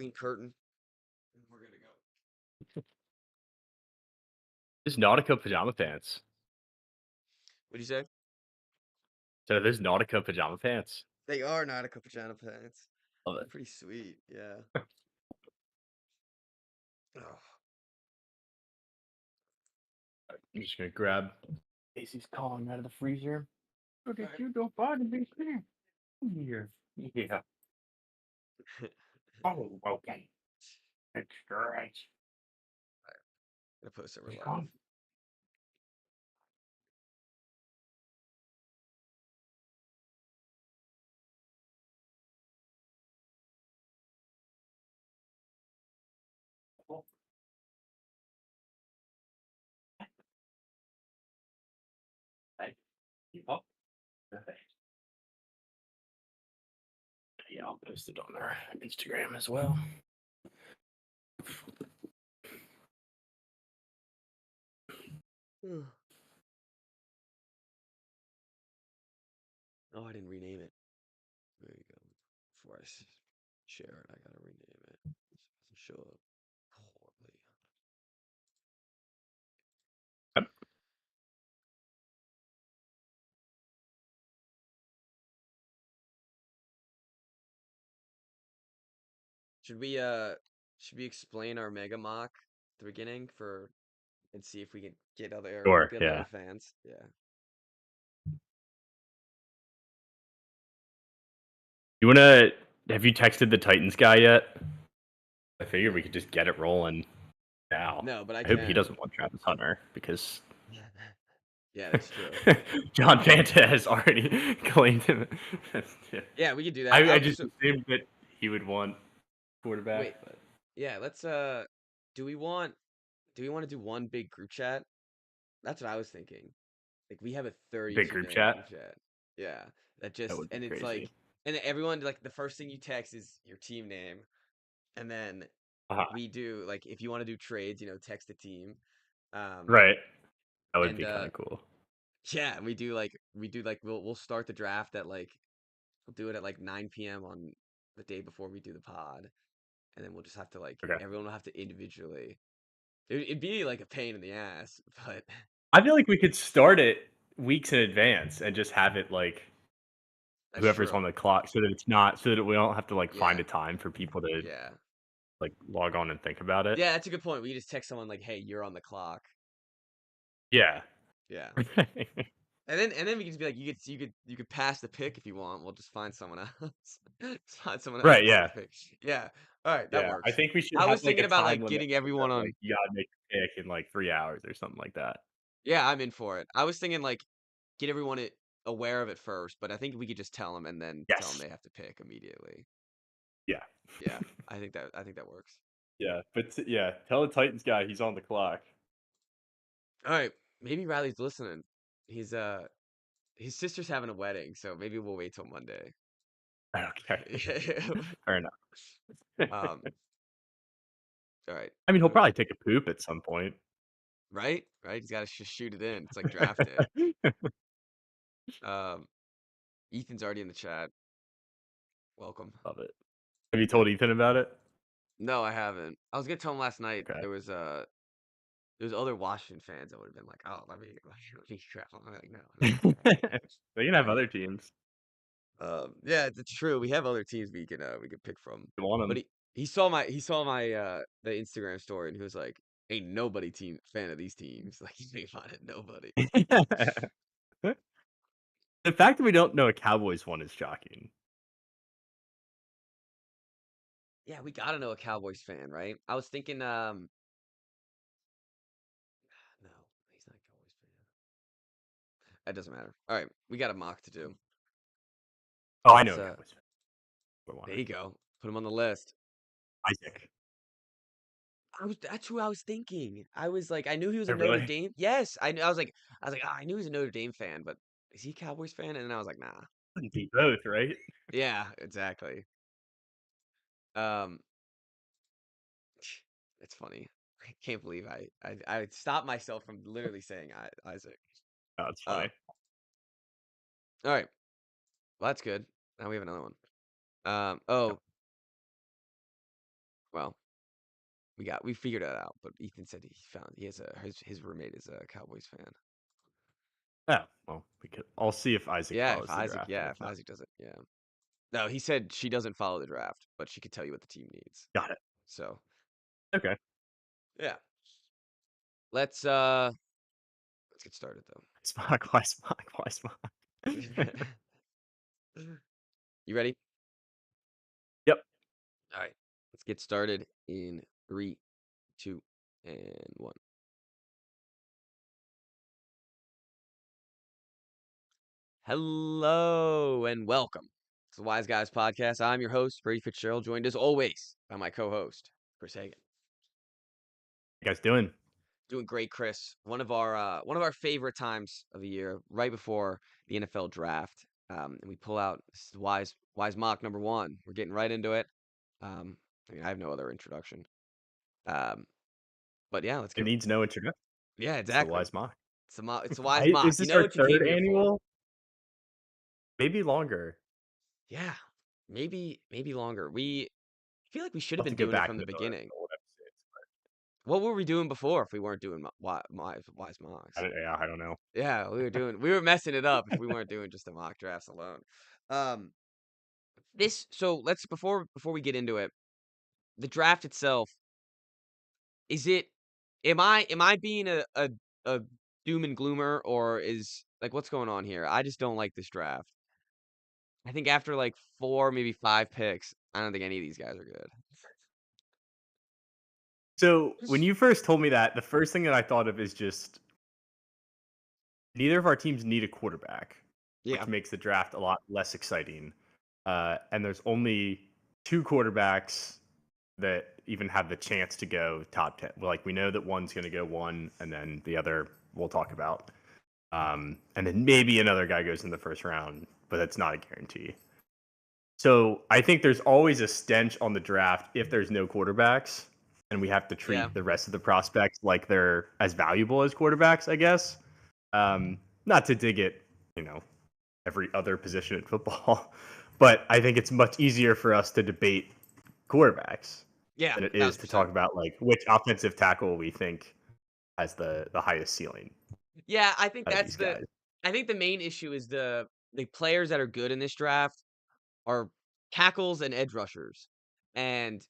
fucking curtain, and we're good to go. There's Nautica pajama pants. What'd you say? So there's Nautica pajama pants. They are Nautica pajama pants. Love They're it. pretty sweet. Yeah. Oh, I'm just gonna grab Casey's calling out of the freezer. Look all at right. you, don't bother me. Come here. Yeah. Oh, okay. It's great. Gonna post it. We're Just live. calm. Hey, you up? Okay. Yeah, I'll post it on our Instagram as well. Oh, I didn't rename it. There you go. Before share it, I gotta rename it. So it doesn't show up horribly. Yep. Should we explain our mega mock at the beginning for and see if we can Sure. get other Yeah. fans? Yeah. You wanna? Have you texted the Titans guy yet? I figured we could just get it rolling now. No, but I I hope he can. doesn't want Travis Hunter because Yeah, that's true. John Fanta has already claimed him. Yeah. Yeah, we could do that. I just assumed that he would want Wait, quarterback, but yeah, let's do we want to do one big group chat? That's what I was thinking. Like we have a big 32 group man group chat. chat. Yeah. That That just would be and it's like crazy. and then everyone like the first thing you text is your team name and then Uh-huh. we do like if you want to do trades, text a team. Um Right. That would and be kind of cool. yeah, we do like we'll start the draft at like we'll do it at like 9 p.m. on the day before we do the pod and then we'll just have to like Okay. everyone will have to individually it'd be like a pain in the ass, but I feel like we could start it weeks in advance and just have it like that's whoever's true. on the clock so that it's not so that we don't have to like find Yeah. a time for people to Yeah. like log on and think about it. Yeah, that's a good point. We just text someone like, "Hey, you're on the clock." Yeah. Yeah. And then we can just be like, you could pass the pick if you want. We'll just find someone else. Just find someone else to Right, pass yeah. the pick. Yeah. All right, that Yeah. I works. think we should I have was like a thinking about time like limit getting so everyone that on. like you gotta make a pick in like 3 hours or something like that. Yeah, I'm in for it. I was thinking like get everyone aware of it first, but I think we could just tell them and then tell them Yes. they have to pick immediately. Yeah. Yeah, I think that works. Yeah. But yeah, tell the Titans guy he's on the clock. All right, maybe Riley's listening. He's his sister's having a wedding, so maybe we'll wait till Monday. Okay. Fair enough. um, all right. I mean, he'll Let me probably take a poop at some point. right? Right? He's got to shoot it in. It's like draft day. Um, Ethan's already in the chat. Welcome. Love it. Have you Yeah. told Ethan about it? No, I haven't. I was gonna tell him last night. Okay. There's other Washington fans that would have been like, oh, let me crap. I'm like, no, no. They can have Like, other teams. yeah, it's true. We have other teams we can pick from. You want But them. he saw my the Instagram story and he was like, ain't nobody team fan of these teams. Like he's making fun of nobody. The fact that we don't know a Cowboys one is shocking. Yeah, we gotta know a Cowboys fan, right? I was thinking, no, he's not a Cowboys fan. That doesn't matter. All right, we got a mock to do. Oh, I know Let's a Cowboys fan. I want there it. you go. Put him on the list. Isaac. That's who I was thinking. I was like, I knew he was a Oh, Notre really? Dame. Yes, I knew. I was like, I knew he was a Notre Dame fan, but is he a Cowboys fan? And then I was like, nah. Couldn't be both, right? Yeah, exactly. Um, it's funny. I can't believe I stopped myself from literally saying Isaac. Oh, it's Um, funny. all right. Well, that's good. Now we have another one. Yep. Oh, Well, we figured it out, but Ethan said he has his roommate is a Cowboys fan. Oh, well, I'll see if Isaac Yeah, follows the draft, and If if not, Isaac doesn't, yeah. No, he said she doesn't follow the draft, but she could tell you what the team needs. got it. So, Okay. yeah. Let's uh let's get started Smock, why Smock, why Smock? though. You ready? Yep. All right. Let's get started in three, two, and one. Hello and welcome to the Wise Guys Podcast. I'm your host, Brady Fitzgerald, joined as always by my co-host, Chris Hagan. You guys doing? Doing great, Chris. One of our favorite times of the year, right before the NFL draft. And we pull out Wise Mock number one. We're getting right into it. I mean, I have no other introduction. Um, but yeah, let's It get. needs no introduction. Yeah, It's the exactly. Wise Mock. It's a Wise Mock. Is You this know our what you third came here for. annual? Maybe longer. Yeah, maybe longer. We feel like we should I'll have have been to go doing it back from into the beginning. the old episodes. What were we doing before if we weren't doing Wise I Mocks? don't, yeah, I don't know. Yeah, we were messing it up if we weren't doing just the mock drafts alone. Um, so let's before we get into it, the draft itself, is it am I being a doom and gloomer or is like what's going on here? I just don't like this draft. I think after like 4, maybe 5 picks, I don't think any of these guys are good. So when you first told me that, the first thing that I thought of is just neither of our teams need a quarterback, which Yeah. makes the draft a lot less exciting. And there's only two quarterbacks that even have the chance to go top 10. Like we know that one's going to go one, and then the other we'll talk about. And then maybe another guy goes in the first round, but that's not a guarantee. So I think there's always a stench on the draft if there's no quarterbacks, and we have to Yeah. treat the rest of the prospects like they're as valuable as quarterbacks, I guess. Not to dig at, you know, every other position in football, but I think it's much easier for us to debate quarterbacks Yeah, than it is to 1000%. talk about like which offensive tackle we think has the highest ceiling Yeah, out of these guys. I think the main issue is the players that are good in this draft are tackles and edge rushers. And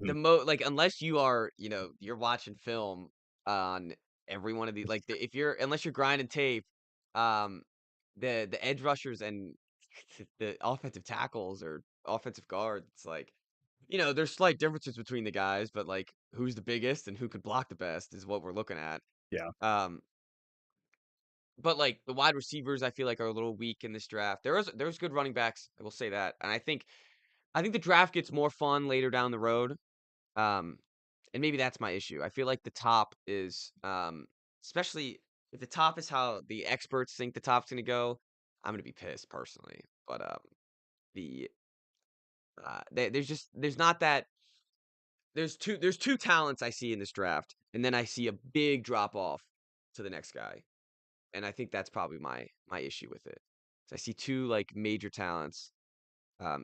Mhm. like unless you are, you're watching film on every one of these like if you're unless you're grinding tape, um the edge rushers and the offensive tackles or offensive guards, like there's slight differences between the guys, but like who's the biggest and who could block the best is what we're looking at. Yeah. Um But, like, the wide receivers, I feel like, are a little weak in this draft. There's good running backs, I will say that, and I think the draft gets more fun later down the road, um, and maybe that's my issue. I feel like the top is, especially if the top is how the experts think the top's gonna go, I'm gonna be pissed personally. But, the there's not that there's two talents I see in this draft, and then I see a big drop off to the next guy. And I think that's probably my issue with it. So I see two like major talents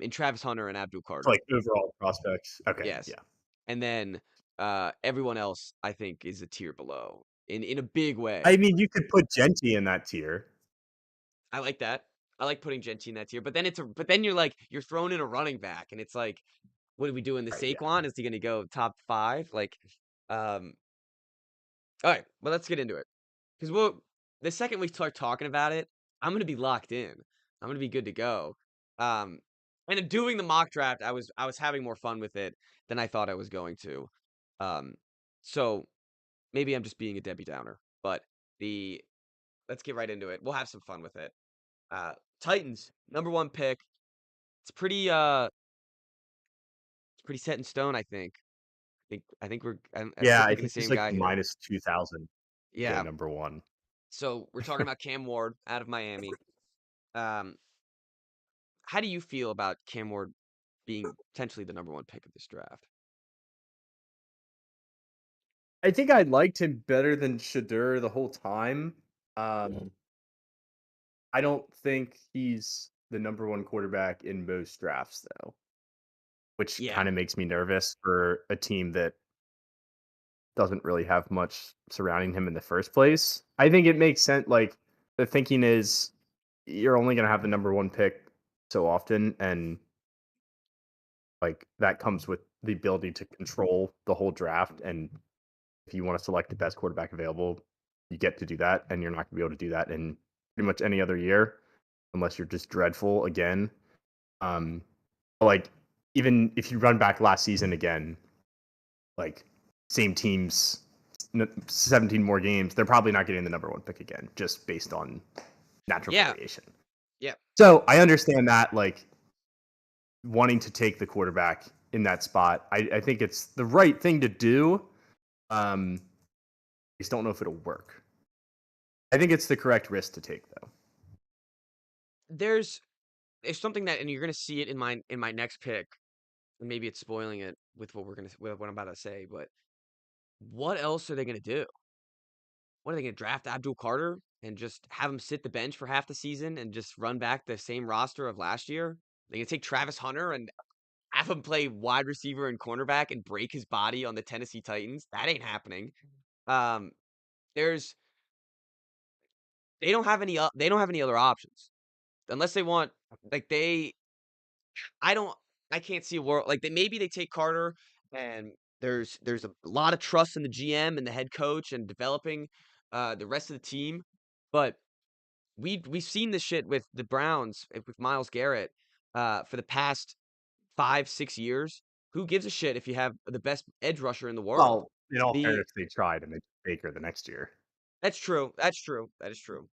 in Travis Hunter and Abdul So, Carter. like overall prospects. Okay. Yes, Yeah. and then everyone else I think is a tier below in a big I way. mean, you could put Genty in that tier. I like that. I like putting Gentry in that tier, but then you're thrown in a running back, and it's like, what are we doing? The Right. Yeah. Saquon, is he going to go top 5? Like, um, all right, well let's get into it because the second we start talking about it, I'm going to be locked in. I'm going to be good to go. Um, and in doing the mock draft, I was having more fun with it than I thought I was going to. Um, so maybe I'm just being a Debbie Downer, but the let's get right into it. We'll have some fun with it. Uh, Titans, number 1 pick. It's pretty set in stone, I think. I think I think Yeah. we're I picking the think he's same like guy here. minus 2,000 to go Yeah. number one. So we're talking about Cam Ward out of Miami. Um, how do you feel about Cam Ward being potentially the number 1 pick of this draft? I think I liked him better than Shadur the whole time. Um, I don't think he's the number one quarterback in most drafts, though. which Yeah. kind of makes me nervous for a team that doesn't really have much surrounding him in the first place. I think it makes sense. Like the thinking is, you're only going to have the number one pick so often, and like that comes with the ability to control the whole draft. And if you want to select the best quarterback available, you get to do that, and you're not going to be able to do that in pretty much any other year unless you're just dreadful again. Um, like even if you run back last season again, like same teams, 17 more games, they're probably not getting the number one pick again, just based on natural Yeah. variation. Yeah. So I understand that, like wanting to take the quarterback in that spot. I think it's the right thing to do. I just don't know if it'll work. I think it's the correct risk to take, though. There's it's something that, and you're gonna see it in my next pick, and maybe it's spoiling it with with what I'm about to say, but what else are they gonna do? What are they gonna draft Abdul Carter and just have him sit the bench for half the season and just run back the same roster of last year? They gonna take Travis Hunter and have him play wide receiver and cornerback and break his body on the Tennessee Titans? That ain't happening. Um, there's they don't have any other options unless they want like they I don't I can't see a world like maybe they take Carter and there's a lot of trust in the GM and the head coach and developing the rest of the team, but we've seen this shit with the Browns with Miles Garrett for the past 5, 6 years. Who gives a shit if you have the best edge rusher in the world? Well, in all The fairness, they tried and they Baker the next year. That's true. That's true. That is true.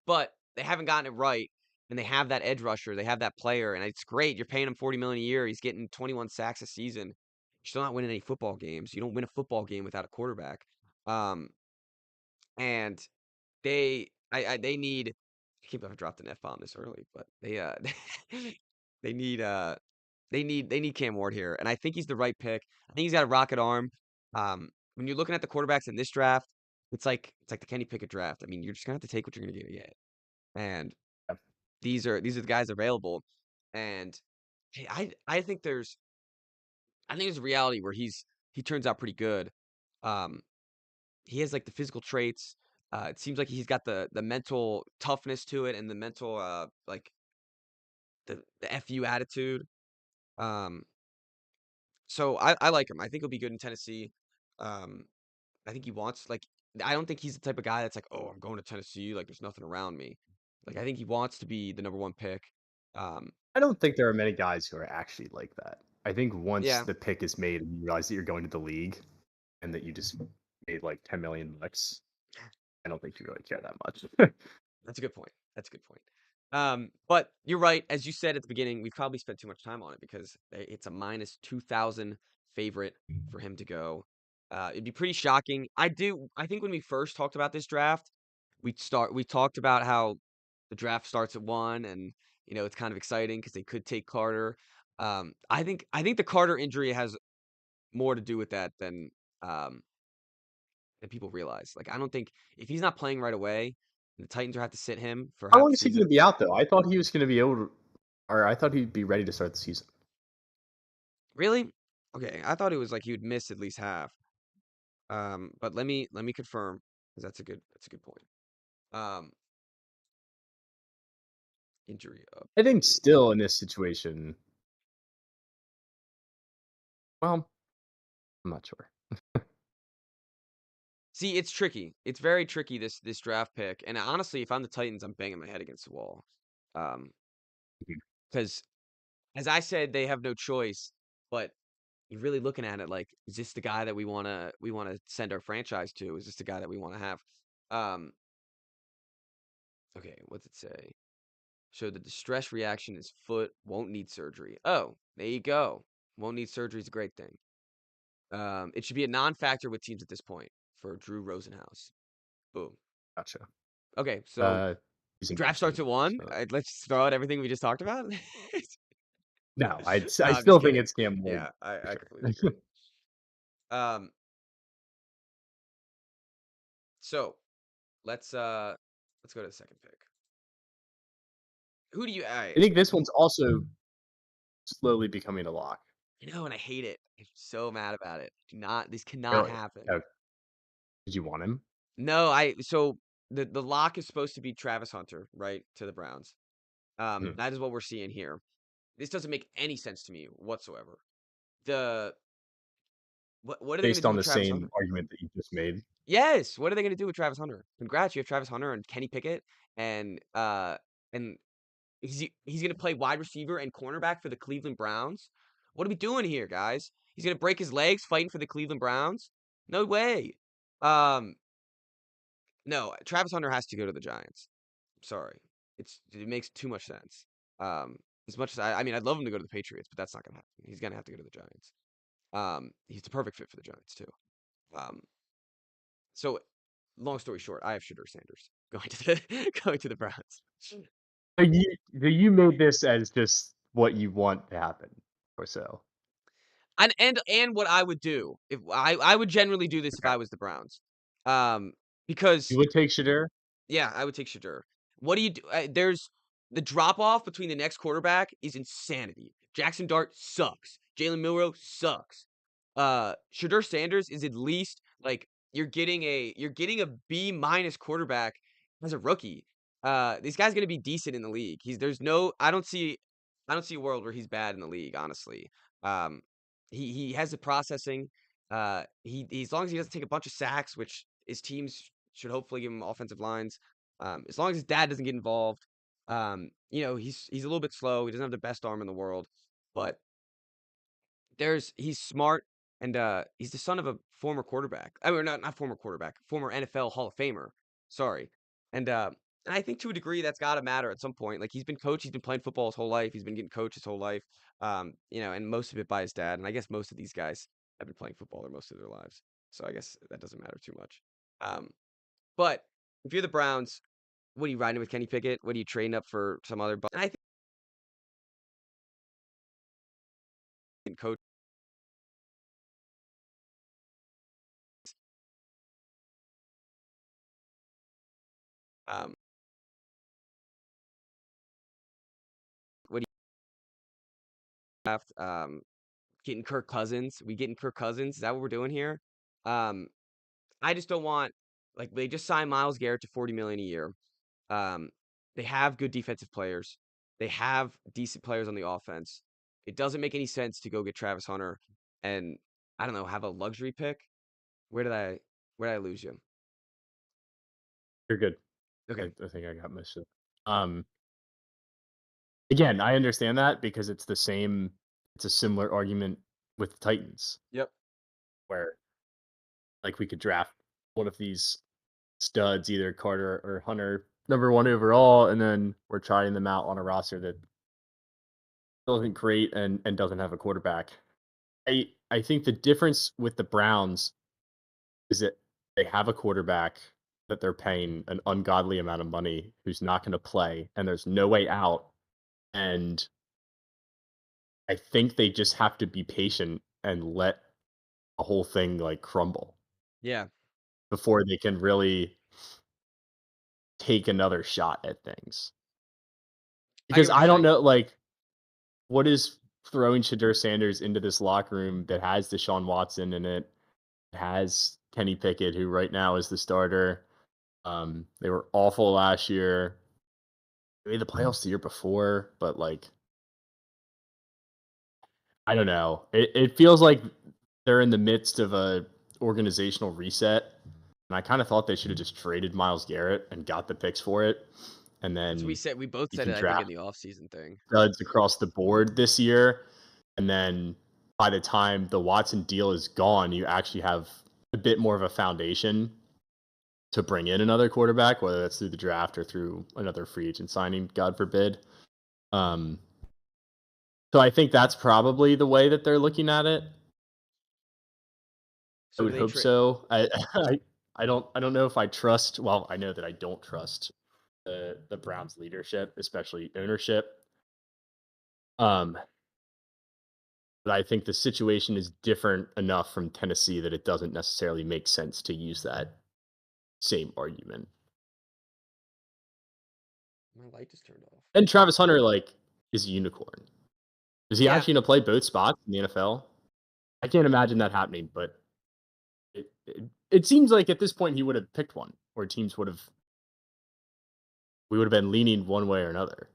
But they haven't gotten it right, and they have that edge rusher, they have that player, and it's great. You're paying him $40 million a year. He's getting 21 sacks a season. You're still not winning any football games. You don't win a football game without a quarterback. Um, and they need. I can't believe I dropped an F bomb this early, but they need they need Cam Ward here, and I think he's the right pick. I think he's got a rocket arm. When you're looking at the quarterbacks in this draft, it's like the Kenny Pickett draft. I mean, you're just gonna have to take what you're gonna get. And Yep. these are the guys available. And hey, I think there's a reality where he turns out pretty good. Um, he has like the physical traits. It seems like he's got the mental toughness to it and the mental like the FU attitude. Um, so I like him. I think he'll be good in Tennessee. Um, I think he wants like I don't think he's the type of guy that's like, oh, I'm going to Tennessee, like there's nothing around me. Like I think he wants to be the number one pick. Um, I don't think there are many guys who are actually like that. I think once yeah, the pick is made and you realize that you're going to the league and that you just made like 10 million bucks, I don't think you really care that much. that's a good point. That's a good point. But you're right. As you said at the beginning, we've probably spent too much time on it because it's a minus 2,000 favorite for him to go. It'd be pretty shocking. I think when we first talked about this draft, we talked about how the draft starts at 1 and it's kind of exciting because they could take Carter. I think the Carter injury has more to do with that um than people realize. Like I don't think if he's not playing right away, the Titans will have to sit him for How half long the is he going to season. be out, though? I thought he was going to be able to, or I thought he'd be ready to start the season. Really? Okay, I thought it was like he would miss at least half. But let me confirm because that's a good point. Um, injury I think update. still in this situation, well, I'm not sure. See, it's tricky. It's very tricky this draft pick. And honestly, if I'm the Titans, I'm banging my head against the wall. Um, Mhm. because as I said, they have no choice. But you're really looking at it like, is this the guy that we wanna send our franchise to? Is this the guy that we want to have? Um, okay, what's it say? So the distress reaction is foot, won't need surgery. Oh, there you go. Won't need surgery is a great thing. It should be a non-factor with teams at this point for Drew Rosenhaus. Boom. Gotcha. Okay, so Uh, he's in good draft starts shape. at 1. So. Let's throw out everything we just talked about. No, No, I I'm just still think kidding. it's Cam Ward Yeah, for I completely sure. agree. Um, so let's go to the second pick. Who do you? All I right. think this one's also slowly becoming a lock. You know, and I hate it. I'm so mad about it. Do not. This cannot Really? happen. Oh, did you want him? No, so the lock is supposed to be Travis Hunter, right, to the Browns. Mhm. That is what we're seeing here. This doesn't make any sense to me whatsoever. The what are they gonna Based do on with the Travis same Hunter? argument that you just made. Yes, what are they gonna do with Travis Hunter? Congrats, you have Travis Hunter and Kenny Pickett, and he's gonna play wide receiver and cornerback for the Cleveland Browns. What are we doing here, guys? He's gonna break his legs fighting for the Cleveland Browns? No way. Um, no, Travis Hunter has to go to the Giants. Sorry. It makes too much sense. Um, as much as I mean, I'd love him to go to the Patriots, but that's not gonna happen. He's gonna have to go to the Giants. He's the perfect fit for the Giants too. Um, so long story short, I have Shedeur Sanders going to the going to the Browns. So you made this as just what you want to happen, or so. And what I would do if I would generally do this if Okay. I was the Browns. You Because would take Shadir? yeah, I would take Shedeur. What do you do? There's the drop off between the next quarterback is insanity. Jackson Dart sucks. Jalen Milrow sucks. Shedeur Sanders is at least like you're getting a B minus quarterback as a rookie. This guy's gonna be decent in the league. He's there's no I don't see a world where he's bad in the league. Honestly, um, he has the processing. As long as he doesn't take a bunch of sacks, which his teams should hopefully give him offensive lines. As long as his dad doesn't get involved, he's a little bit slow. He doesn't have the best arm in the world, but he's smart and he's the son of a former quarterback. I mean, not former quarterback, former NFL Hall of Famer. Sorry, and I think to a degree that's got to matter at some point. Like he's been playing football his whole life. He's been getting coached his whole life. And most of it by his dad. And I guess most of these guys have been playing football their most of their lives. So I guess that doesn't matter too much. Um, but if you're the Browns, what are you riding with Kenny Pickett? What are you trading up for some other? And I think coach. Um, what do you have? Getting Kirk Cousins. We getting Kirk Cousins? Is that what we're doing here? Um, I just don't want like they just signed Miles Garrett to 40 million a year. Um, they have good defensive players. They have decent players on the offense. It doesn't make any sense to go get Travis Hunter and I don't know, have a luxury pick. Where did I where did I lose you? You're good. Okay. I think I got most of it. Again, I understand that because it's a similar argument with the Titans, Yep. where like we could draft one of these studs, either Carter or Hunter, number one overall, and then we're trying them out on a roster that still isn't great and doesn't have a quarterback. I think the difference with the Browns is that they have a quarterback that they're paying an ungodly amount of money who's not going to play, and there's no way out. And I think they just have to be patient and let the whole thing like crumble Yeah. before they can really take another shot at things. I Because get what you're I don't saying. know, like, what is throwing Shadur Sanders into this locker room that has Deshaun Watson in it, has Kenny Pickett, who right now is the starter. They were awful last year. They made the playoffs the year before, but like, I don't know. It feels like they're in the midst of a organizational reset. And I kind of thought they should have just traded Miles Garrett and got the picks for it. And That's what we then said. We both you said can it, I think, in draft the offseason thing. studs across the board this year. And then by the time the Watson deal is gone, you actually have a bit more of a foundation to bring in another quarterback, whether that's through the draft or through another free agent signing, God forbid. Um, so I think that's probably the way that they're looking at it. I So do would they hope trade? so. I don't know if I trust. Well, I know that I don't trust the Browns leadership, especially ownership. Um, but I think the situation is different enough from Tennessee that it doesn't necessarily make sense to use that same argument. My light just turned off. And Travis Hunter, like, is a unicorn. Is he Yeah. actually gonna play both spots in the NFL? I can't imagine that happening, but it seems like at this point he would have picked one, or teams would have we would have been leaning one way or another.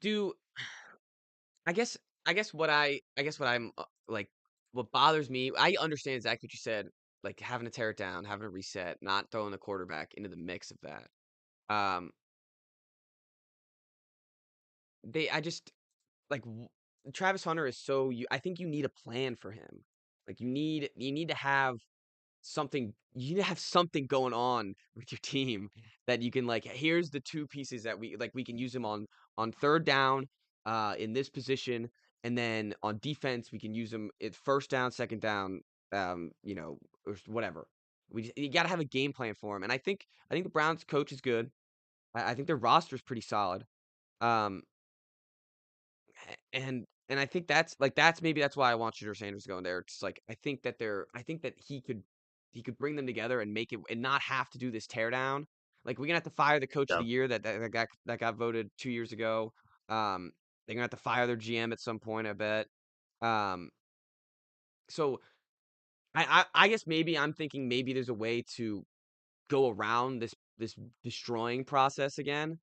Do I guess what I'm, like, what bothers me, I understand exactly what you said, like, having to tear it down, having to reset, not throwing the quarterback into the mix of that. Um, they I just like, Travis Hunter is so you I think you need a plan for him. Like, you need to have you need to have something going on with your team that you can, like, here's the 2 pieces that we can use them on 3rd down, in this position, and then on defense, we can use them at 1st down, 2nd down, or whatever. You gotta have a game plan for him, and I think the Browns coach is good. I think their roster is pretty solid. Um, and I think that's why I want Shedeur Sanders to go in there. It's like I think that he could bring them together and make it and not have to do this tear down. Like we're gonna have to fire the coach of Yeah. the year that got voted 2 years ago. Um, they're gonna have to fire their GM at some point, I bet. Um, so I guess maybe I'm thinking maybe there's a way to go around this destroying process again.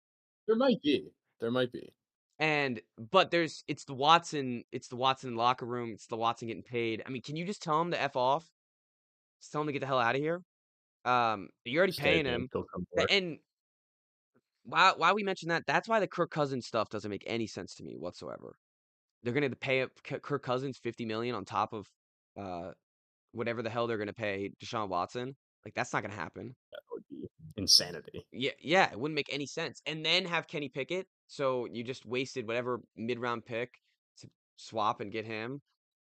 There might be. There might be. But it's the Watson locker room, it's the Watson getting paid. I mean, can you just tell him to F off? Just tell him to get the hell out of here. You're already Stay paying at home, him. he'll come to A work. and why we mentioned that, that's why the Kirk Cousins stuff doesn't make any sense to me whatsoever. They're gonna pay up Kirk Cousins $50,000,000 on top of, uh, whatever the hell they're gonna pay Deshaun Watson. Like, that's not gonna happen. That would be insanity. Yeah, yeah, it wouldn't make any sense. And then have Kenny Pickett, so you just wasted whatever mid-round pick to swap and get him.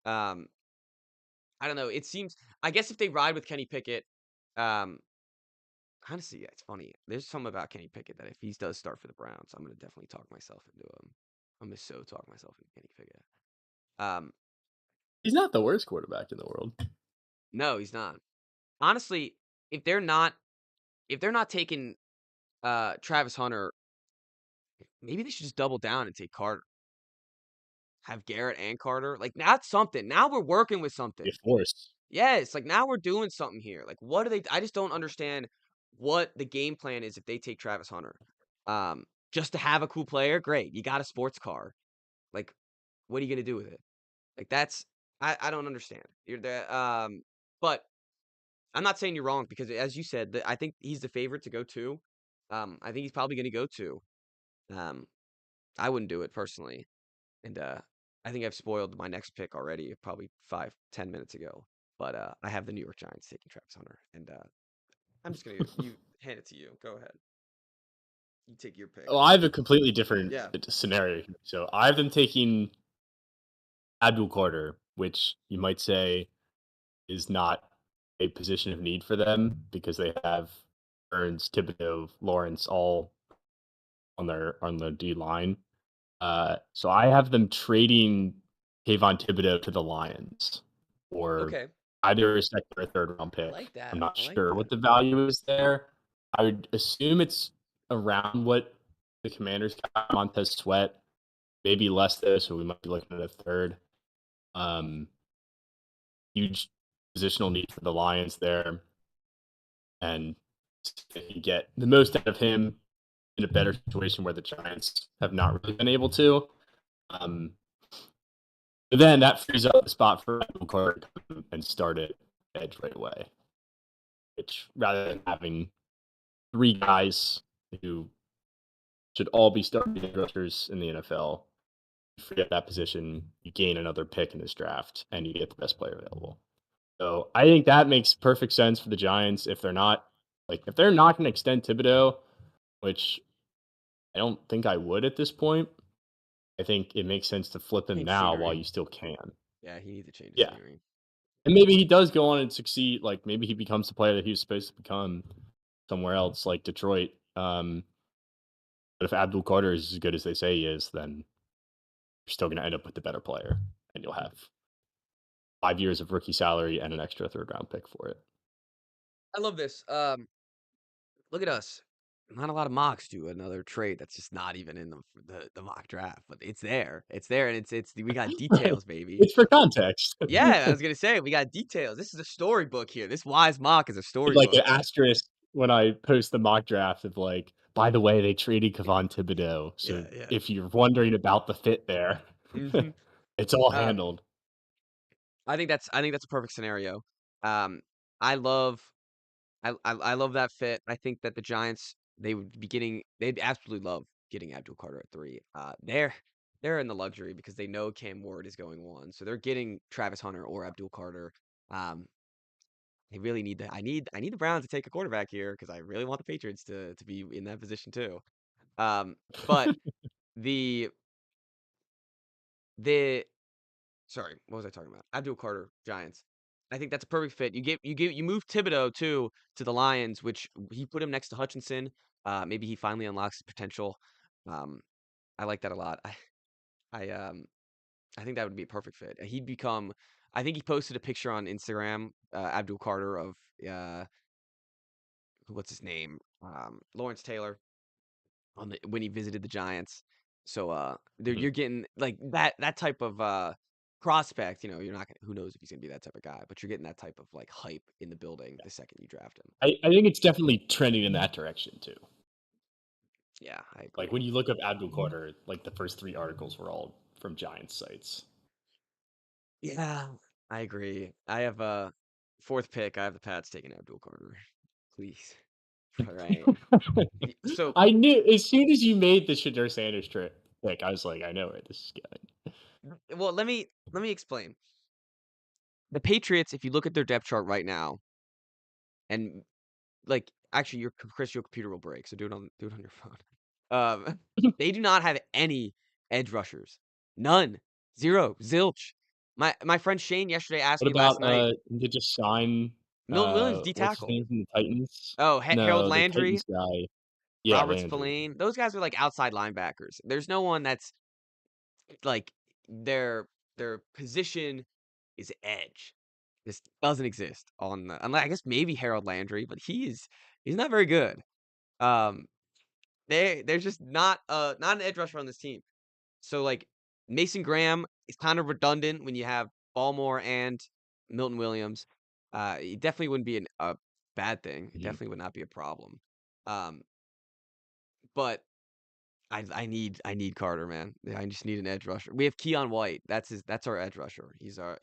Um, I don't know. It seems I guess if they ride with Kenny Pickett, um, honestly, yeah, it's funny. There's something about Kenny Pickett that if he does start for the Browns, I'm gonna definitely talk myself into him. I'm gonna so talk myself into Kenny Pickett. Um, He's not the worst quarterback in the world. no, he's not. Honestly, if they're not if they're not taking Travis Hunter, maybe they should just double down and take Carter. Have Garrett and Carter. Like, that's something. Now we're working with Be a something. force. Yes, like, now we're doing something here. Like, what do they I just don't understand what the game plan is if they take Travis Hunter. Just to have a cool player? Great. You got a sports car. Like, what are you gonna do with it? Like, that's I don't understand. But I'm not saying you're wrong because as you said, I think he's the favorite to go 2. I think he's probably gonna go 2. Um, I wouldn't do it personally. And, I think I've spoiled my next pick already, probably 5, 10 minutes ago. But, I have the New York Giants taking Travis Hunter, and, I'm just gonna you hand it to you. Go ahead. You take your pick. Well, I have a completely different Yeah. scenario here. So I have them taking Abdul Carter, which you might say is not a position of need for them because they have Burns, Thibodeau, Lawrence all on the D line. So I have them trading Kayvon Thibodeau to the Lions or Okay. either a second or third round I pick. like that. I'm not I like sure that. what the value is there. I would assume it's around what the Commanders got Montez Sweat, maybe less though, so we might be looking at a third. Um, Huge positional need for the Lions there, and if you get the most out of him in a better situation where the Giants have not really been able to. Um, but then that frees up the spot for Michael Carter to come and start at edge right away. Which rather than having 3 guys who should all be starting edge rushers in the NFL, you free up that position, you gain another pick in this draft, and you get the best player available. So I think that makes perfect sense for the Giants if they're not going to extend Thibodeau, which I don't think I would at this point. I think it makes sense to flip him Change now while scenery. you still can. Yeah, he needs to change the Yeah. scenery. And maybe he does go on and succeed. Like maybe he becomes the player that he was supposed to become somewhere else, like Detroit. But if Abdul Carter is as good as they say he is, then you're still going to end up with the better player, and you'll have 5 years of rookie salary and an extra third round pick for it. I love this. Look at us. not a lot of mocks do another trade that's just not even in the mock draft, but it's there. It's there, and it's we got Right. details, baby. It's for context. Yeah, I was gonna say we got details. This is a storybook here. This wise mock is a Like an storybook. asterisk when I post the mock draft of like, by the way, they traded Kevon Thibodeau. So Yeah, yeah. if you're wondering about the fit there, Mhm. it's all Uh, handled. I think that's a perfect scenario. Um, I love I love that fit. I think that the Giants, they'd absolutely love getting Abdul Carter at 3. They're in the luxury because they know Cam Ward is going 1, so they're getting Travis Hunter or Abdul Carter. Um, they really need the I need the Browns to take a quarterback here because I really want the Patriots to be in that position too. But the the sorry, what was I talking about? Abdul Carter, Giants. I think that's a perfect fit. You move Thibodeau too to the Lions, which he put him next to Hutchinson. Maybe he finally unlocks his potential. Um, I like that a lot. I um I think that would be a perfect fit. He'd become. I think he posted a picture on Instagram, Abdul Carter of uh what's his name, Lawrence Taylor on the when he visited the Giants. So Mhm. you're getting like that type of prospect. You're not gonna, who knows if he's gonna be that type of guy, but you're getting that type of like hype in the building the second you draft him. I think it's definitely trending in that direction too. Yeah, I Like agree. when you look up Abdul Carter, like the first 3 articles were all from Giants sites. Yeah, I agree. I have a fourth pick. I have the Pats taking Abdul Carter. Please. All right. So, I knew as soon as you made the Shedeur Sanders trip pick, I was like, I know where this is going. well, let me explain. The Patriots, if you look at their depth chart right now, and like actually, your computer will break, so do it on your phone. They do not have any edge rushers, none, zero, zilch. My friend Shane yesterday asked What me last about, night. they just sign, Milton Williams, D what's his tackle. name from the Titans? Oh, Harold No, the Landry, Titans guy. Yeah, Robert Landry. Spillane. Those guys are like outside linebackers. There's no one that's like their position is edge. This doesn't exist on the. Unless, I guess maybe Harold Landry, but he's not very good. Um, there's just not an edge rusher on this team. So like Mason Graham is kind of redundant when you have Ballmore and Milton Williams. It definitely wouldn't be a bad thing. It Mhm. definitely would not be a problem. Um, but I need Carter, man. Yeah, I just need an edge rusher. We have Keon White. That's our edge rusher. He's a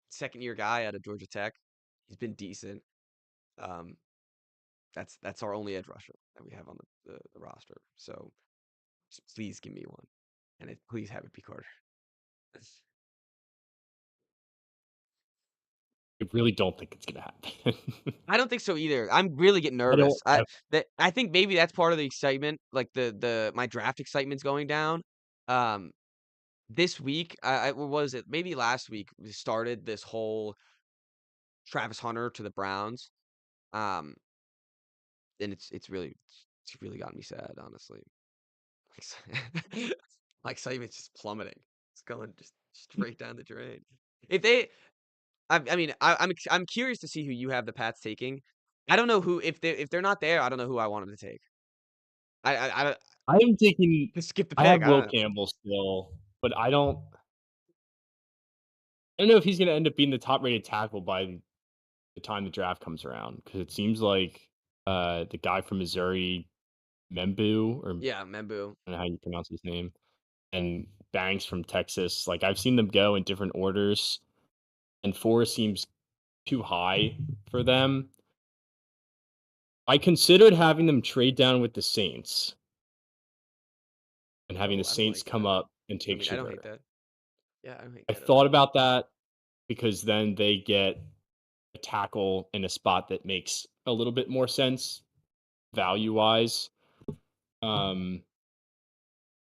second year guy out of Georgia Tech. He's been decent. Um, that's our only edge rusher that we have on the roster. So just please give me one, and please have it be Carter. I really don't think it's gonna happen. I don't think so either. I'm really getting I don't nervous. I I think maybe that's part of the excitement, like the my draft excitement's going down. Um, this week, what was it? Maybe last week we started this whole Travis Hunter to the Browns. Um, and it's really gotten me sad, honestly. My excitement's just plummeting. It's going just straight down the drain. If they, I mean, I'm curious to see who you have the Pats taking. I don't know who if they're not there. I don't know who I want them to take. I I am thinking just skip the I pick. have I Will don't know. Campbell still, but I don't know if he's gonna end up being the top rated tackle by the time the draft comes around because it seems like, the guy from Missouri, Membu, or I don't Yeah, Membu. know how you pronounce his name, and Banks from Texas, like, I've seen them go in different orders, and 4 seems too high for them. I considered having them trade down with the Saints and having the Oh, I don't Saints like come that. up and I take mean, I don't hate Shedeur. that. Yeah, I don't hate I that at all. thought about that because then they get a tackle in a spot that makes a little bit more sense value-wise, um,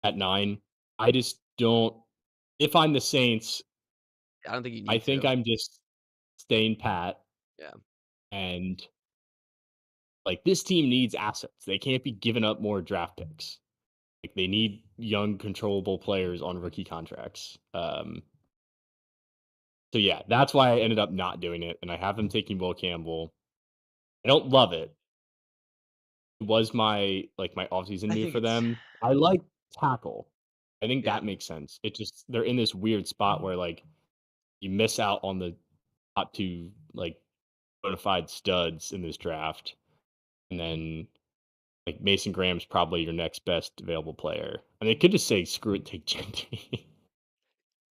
at 9. I just don't if I'm the Saints, I don't think you I need think to. I'm just staying pat Yeah. and, like, this team needs assets. They can't be giving up more draft picks. Like, they need young, controllable players on rookie contracts. So, yeah, that's why I ended up not doing it, and I have them taking Will Campbell. I don't love it, was my offseason I move think for it's them. I like tackle. I think yeah. that makes sense. It just they're in this weird spot where, like, you miss out on the top 2, like, bona fide studs in this draft, and then, like, Mason Graham's probably your next best available player. And they could just say, "Screw it, take Genty."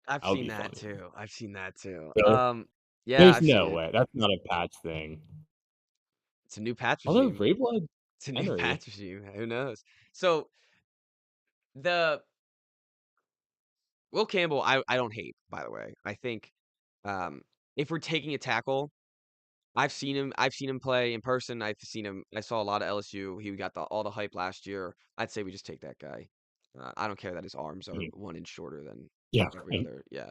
I've That would seen be that funny. too. I've seen that too. Really? Yeah, There's I've seen no it. way. That's not a Pats thing. It's a new patch Although regime. Vrabel had It's a new Henry. patch regime. Who knows? So the Will Campbell, I don't hate, by the way. I think um, if we're taking a tackle, I've seen him. I've seen him play in person. I've seen him. I saw a lot of LSU. He got all the hype last year. I'd say we just take that guy. I don't care that his arms are Mhm. 1 inch shorter than Yeah, every right. other. Yeah.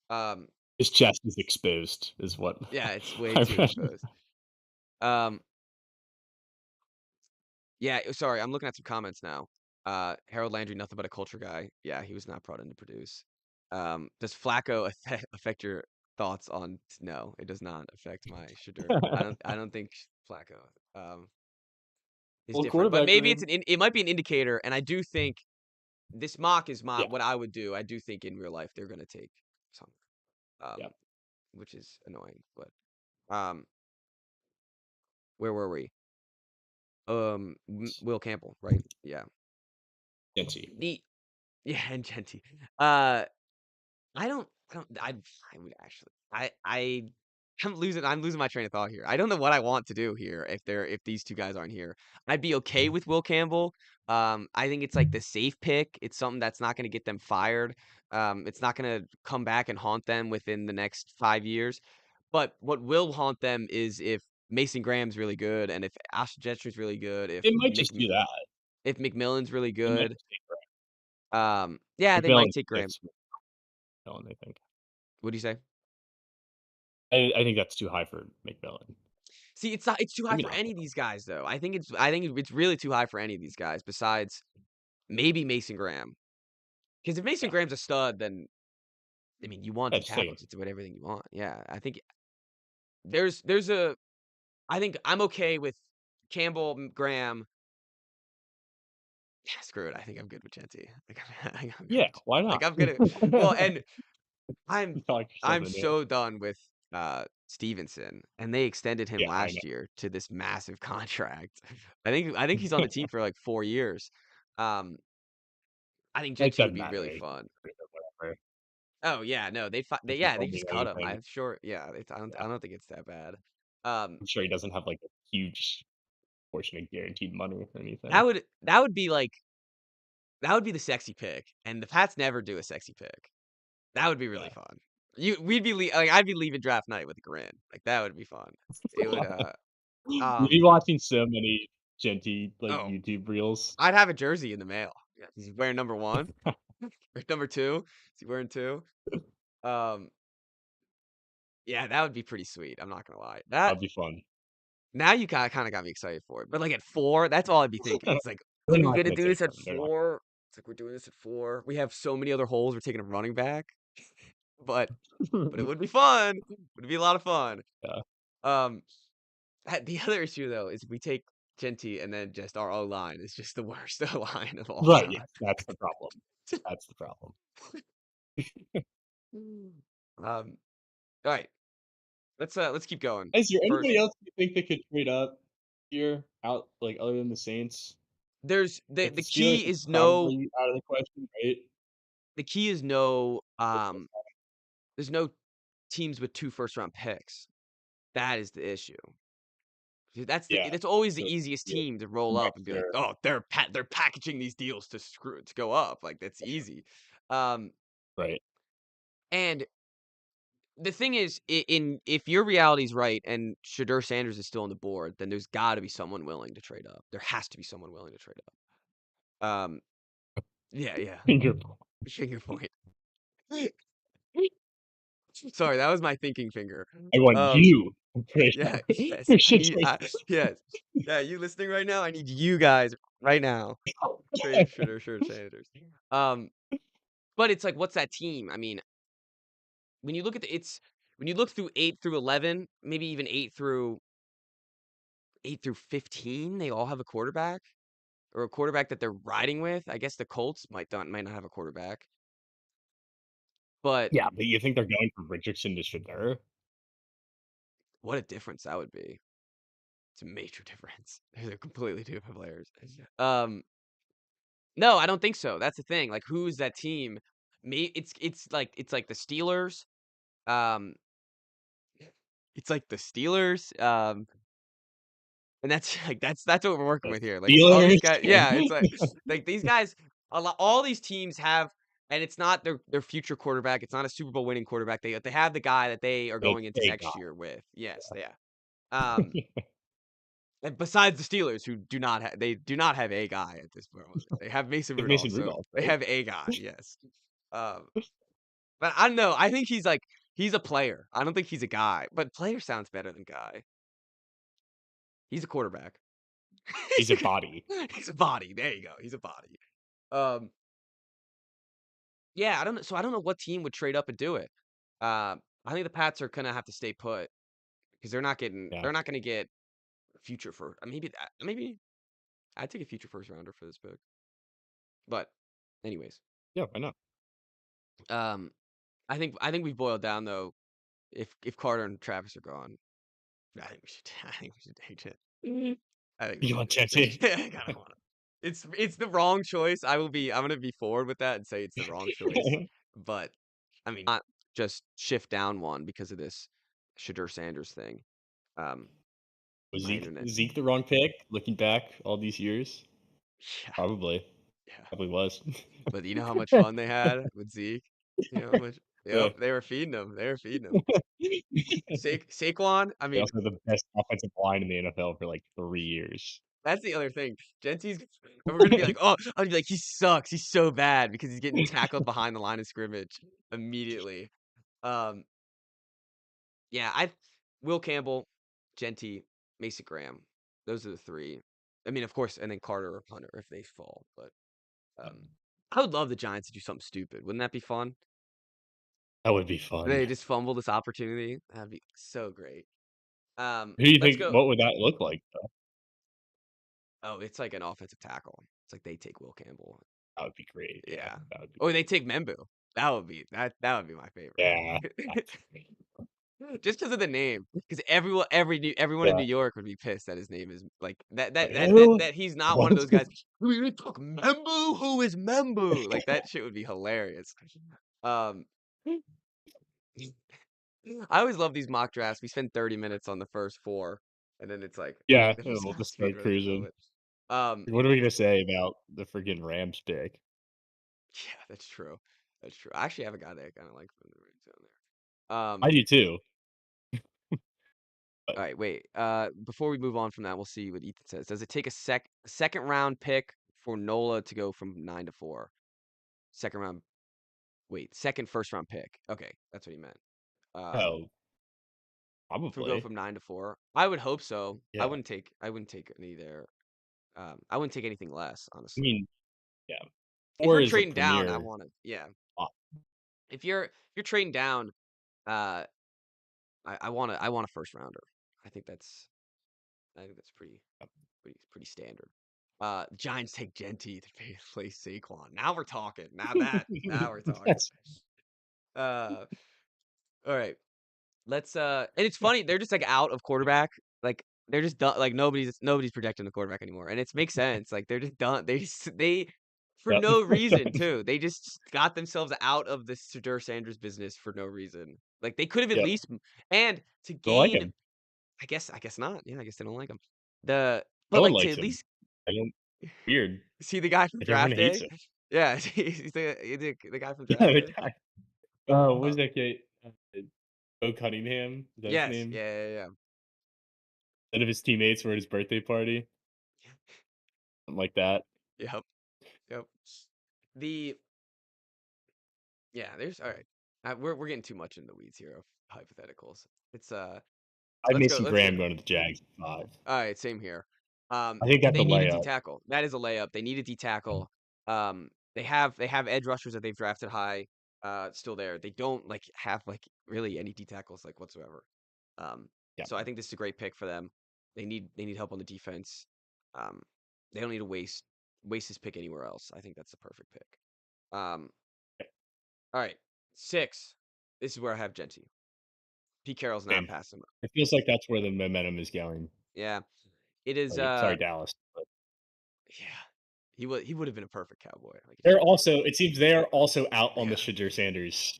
Um, His chest is exposed is what yeah, it's way I too read. exposed. Um, yeah. Sorry, I'm looking at some comments now. Harold Landry, nothing but a culture guy. Yeah, he was not brought in to produce. Does Flacco affect your thoughts on? No, it does not affect my Shadur. I don't think Flacco. Is Well, different. But quarterback maybe room. it might be an indicator, and I do think this mock is Yeah, what I would do. I do think in real life they're gonna take some, yeah. um, which is annoying. But um, where were we? Will Campbell, right? Yeah. Cincy. The yeah, and Genty. Uh, I don't. I would actually. I'm losing my train of thought here. I don't know what I want to do here if these two guys aren't here. I'd be okay with Will Campbell. I think it's like the safe pick. It's something that's not going to get them fired. It's not going to come back and haunt them within the next 5 years. But what will haunt them is if Mason Graham's really good, and if Ashton Jetcher's really good, They might just do that. if McMillan's really They might good. just take Graham. Yeah, they might McMillan take Graham. fits McMillan, I think. What do you say? I think that's too high for McMillan. See, it's not. It's too high Maybe for not, any though. of these guys, though. I think it's really too high for any of these guys. Besides maybe Mason Graham, because if Mason Yeah. Graham's a stud, then I mean, you want Yeah, D just take him. tackles. It's about everything you want. Yeah, I think there's a. I think I'm okay with Campbell, Graham. Yeah, screw it. I think I'm good with Genty. Like I think I'm good Yeah, with why Like not? I'm gonna. Well, and I'm You talk yourself I'm into it. so done with Stevenson, and they extended him Yeah, I know. last year to this massive contract. I think he's on the team for like 4 years. Um, I think It Genty would doesn't be matter. really It's fun. whatever. Oh yeah, no, If he yeah, they told me just cut him. anything, I'm sure. Yeah, yeah, I don't think it's that bad. Um, I'm sure he doesn't have, like, a huge portion of guaranteed money or anything. that would be like that would be the sexy pick, and the Pats never do a sexy pick. That would be really Yeah. fun. Like I'd be leaving draft night with a grin. Like that would be fun. It would You'd be um watching so many Genty, like, oh YouTube reels. I'd have a jersey in the mail. Yeah, is he wearing number 1? Or number 2? Is he wearing 2? Um, yeah, that would be pretty sweet, I'm not gonna lie. That That'd be fun. now you kinda got me excited for it, but, like, at 4, that's all I'd be thinking. It's like, "Are They're we not gonna gonna do take this at him. They're not 4?" It's like, "We're doing this at 4. We have so many other holes, we're taking a running back." But it would be fun. It would be a lot of fun. Yeah. Um, the other issue, though, is if we take Genty and then just our O-line is just the worst O-line of all Right, time. yeah, that's the problem. That's the problem. Um, alright. Let's keep going. Is there First, anybody else you think that could trade up here out like, other than the Saints? there's Like, the the Steelers key are is probably out of the question, right? no there's no teams with 2 first round picks. That is the issue. Yeah. That's always So, the easiest yeah, team to roll up and next be like, year, "Oh, they're packaging these deals to go up." Like that's easy. Um, right. and the thing is, if your reality's right and Shadur Sanders is still on the board, then there's got to be someone willing to trade up. There has to be someone willing to trade up. Yeah, yeah. Finger Finger point. Sorry, that was my thinking finger. I want Um, you to trade yeah, up. yes, You should trade yes, yeah. You listening right now? I need you guys right now. Trade Shadur Sanders. Um, but it's like, what's that team? I mean, when you look at when you look through 8 through 11, maybe even 8 through 8 through 15, they all have a quarterback or a quarterback that they're riding with. I guess the Colts might not have a quarterback, but Yeah, but you think they're going from Richardson to Shedeur? what a difference that would be. It's a major difference. They're completely different players. Um, no, I don't think so. That's the thing. Like, who's that team? Me, it's like the Steelers. Um, it's like the Steelers. And that's like that's what we're working The with here. Like all these Steelers? guys, yeah, it's like these guys. All these teams have, and it's not their future quarterback. It's not a Super Bowl winning quarterback. They have the guy that they are But it's going into a next guy. year with. Yes, yeah. And besides the Steelers, who they do not have a guy at this moment. They have Mason It's Rudolph, Mason so Rudolph, they right? have a guy. Yes, um, but I don't know. I think he's a player. I don't think he's a guy. But player sounds better than guy. He's a quarterback. He's a body. He's a body. There you go. He's a body. Um, yeah, I don't know. So I don't know what team would trade up and do it. I think the Pats are gonna have to stay put because Yeah. they're not gonna get future first. Maybe I'd take a future first rounder for this pick. But anyways, Yeah, why not? um, I think we've boiled down though. If Carter and Travis are gone, I think we should I think we should take it. I think we You should want take it. Jesse? Yeah, I kinda wanna. It's the wrong choice. I'm gonna be forward with that and say it's the wrong choice. But I mean, not just shift down one because of this Shadur Sanders thing. Um, Was my Zeke internet. Zeke the wrong pick? Looking back all these years, Yeah, probably, yeah. probably was. But you know how much fun they had with Zeke? You know how much? Yeah. Yep, they were feeding him. They were feeding him. Saquon. I They mean, also had the best offensive line in the NFL for like 3 years. that's the other thing. Gentsy's. We're gonna be like, oh, I'm gonna be like, he sucks. He's so bad because he's getting tackled behind the line of scrimmage immediately. Um, yeah, Will Campbell, Genty, Mason Graham. Those are the three. I mean, of course, and then Carter or Hunter if they fall. But I would love the Giants to do something stupid. Wouldn't that be fun? That would be fun. They just fumble this opportunity. That'd be so great. Who do you Let's think? go. What would that look like? Though? Oh, it's like an offensive tackle. It's like they take Will Campbell. That would be great. Yeah, Yeah. that would be Or they great. take Membu. That would be my Yeah, favorite. that's great. Just because of the name, because everyone in Yeah. New York would be pissed that his name is like Like who? that he's not one of What? those guys. We talk Membu. Who is Membu? Like that shit would be hilarious. Um, I always love these mock drafts. We spend 30 minutes on the first four, and then it's like Yeah, the we'll just speed start run through cruising. it. Um, What are we gonna say about the freaking Rams pick? yeah, that's true. That's true. I actually have a guy that I kind of like from the Rings down there. I do too. But All right, wait. Before we move on from that, we'll see what Ethan says. Does it take a second round pick for Nola to go from 9 to 4? Second round. Wait, second first round pick. Okay, that's what he meant. Um, oh, to go probably. from 9 to 4. I would hope so. Yeah. I wouldn't take any there. I wouldn't take anything less, I honestly. mean, yeah. If Four we're is the trading down, I premier. want to. Yeah. op- If you're trading down, uh, I want a first rounder. I think that's I think that's pretty standard. Giants take Genty to play Saquon. Now we're talking. Now we're talking. That's Uh, all right. Let's and it's funny, they're just like out of quarterback. Like they're just done. Like nobody's protecting the quarterback anymore. And it makes sense. Like they're just done. They for yep. no reason too. They just got themselves out of this Shadur Sanders business for no reason. Like they could have at Yep. least and to I like gain him. I guess not. Yeah, I guess they don't like him. The No but one like to likes at him. least I don't. Weird. see the guy from Like everyone draft hates day. him. Yeah, he's the guy from Yeah, draft the day. guy. Oh, what Uh, was that guy? Bo Cunningham. Is that his yes, name? yeah. One of his teammates were at his birthday party. Something like that. Yep, yep. The Yeah, there's all right. We're getting too much in the weeds here of hypotheticals. It's I have let's go. Mason Let's go. Graham going to the Jags at 5. All right, same here. I think that's a They need a D layup. tackle. That is a layup. They need a D tackle. They have edge rushers that they've drafted high, still there. They don't like have like really any D tackles like whatsoever. Um, Yeah. so I think this is a great pick for them. They need help on the defense. Um, they don't need to waste his pick anywhere else. I think that's the perfect pick. Um, all right, 6. This is where I have Genty. Pete Carroll's not Same. passing him up. It feels like that's where the momentum is going. Yeah, it is. Sorry, Dallas, but Yeah, he would have been a perfect cowboy. Like if you they're really think also about it seems they're also out on the it. Shadur Sanders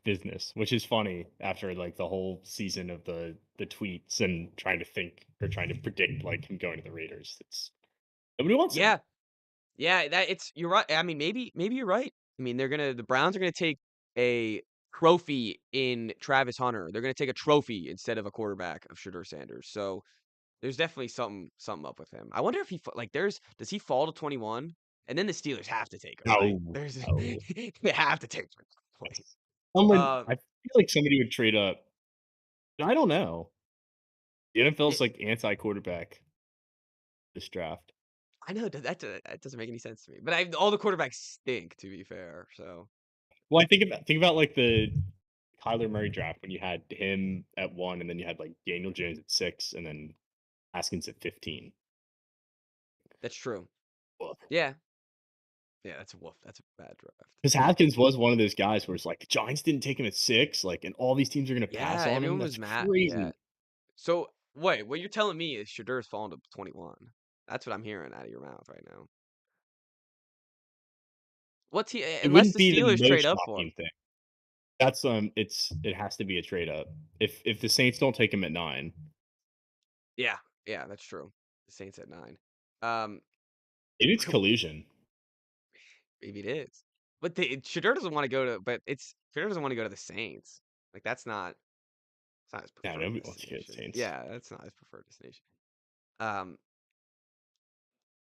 business, which is funny after like the whole season of the tweets and trying to think or trying to predict like him going to the Raiders. It's nobody wants him. Yeah, yeah. That it's you're right. I mean, maybe you're right. I mean, the Browns are gonna take a trophy in Travis Hunter. They're gonna take a trophy instead of a quarterback of Shadur Sanders. So there's definitely something up with him. I wonder if does he fall to 21? And then the Steelers have to take him, right? No, There's no. they have to take him at some point. Yes. Someone Uh, I feel like somebody would trade up. I don't know. The NFL's it, like anti-quarterback this draft. I know that doesn't make any sense to me. But all the quarterbacks stink, to be fair. So Well, I think about like the Kyler Murray draft when you had him at 1 and then you had like Daniel Jones at 6 and then Haskins at 15. that's true. Yeah, yeah, that's a wolf. That's a bad draft. Because Haskins was one of those guys where it's like the Giants didn't take him at 6, like, and all these teams are gonna Yeah, pass on him. everyone That's was mad. Yeah. crazy. So wait, what you're telling me is Shadur's fallen to 21. That's what I'm hearing out of your mouth right now. What's he? It Unless wouldn't the be the Steelers trade most up for him. shocking thing. That's, it has to be a trade up. If the Saints don't take him at 9, Yeah, yeah, that's true. The Saints at 9. Um, maybe it's collusion. maybe it is. But Shador doesn't want to go to. But it's Shador doesn't want to go to the Saints. Like that's not. It's not his Yeah, preferred nobody wants to go to destination. Saints. Yeah, that's not his preferred destination. Um.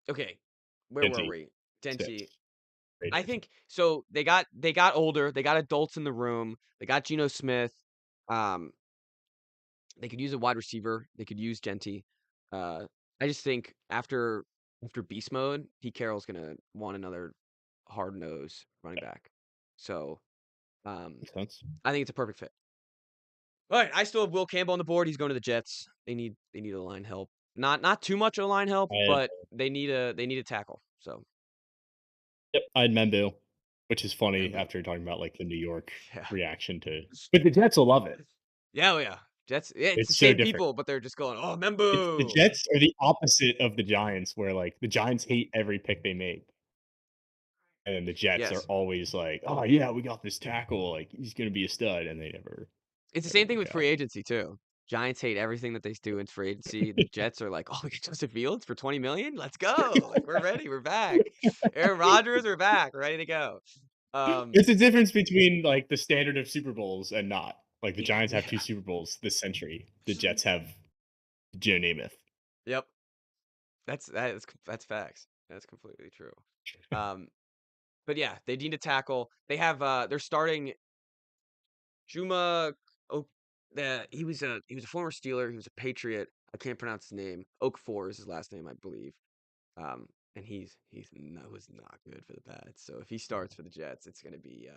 Okay, where were Genty, we? 6, Denty. I Raiders. think so. They got older. They got adults in the room. They got Geno Smith. Um. They could use a wide receiver. They could use Genty. I just think after beast mode, Pete Carroll's gonna want another hard nose running Yeah, back. So um, makes sense. I think it's a perfect fit. All right, I still have Will Campbell on the board. He's going to the Jets. They need a line help. Not too much O line help, I but they need a tackle. So Yep, I had Membu, which is funny Bamboo. after talking about, like, the New York Yeah. reaction to but the Jets will love it. Yeah, oh yeah. Jets. Yeah, it's the It's so same different. people, but they're just going, oh, The Membu. Jets are the opposite of the Giants, where, like, the Giants hate every pick they make, and then the Jets are Yes. always like, "Oh, yeah, we got this tackle, like, he's gonna be a stud," and they It's the never same thing work with free out. agency too. Giants hate everything that they do in free agency. The Jets are like, "Oh, we get Justin Fields for 20 million. Let's go! Like we're ready. We're back. Aaron Rodgers, we're back. We're ready to go." Um, It's a difference between, like, the standard of Super Bowls and not. Like, the Giants have 2 yeah, Super Bowls this century. The Jets have Joe Namath. yep. That's facts. That's completely true. Um, but yeah, they need a tackle. They're starting Juma. Oh, he was a former Steeler. He was a Patriot. I can't pronounce his name. Oak Four is his last name, I believe. And was not good for the Pats. So if he starts for the Jets, it's gonna be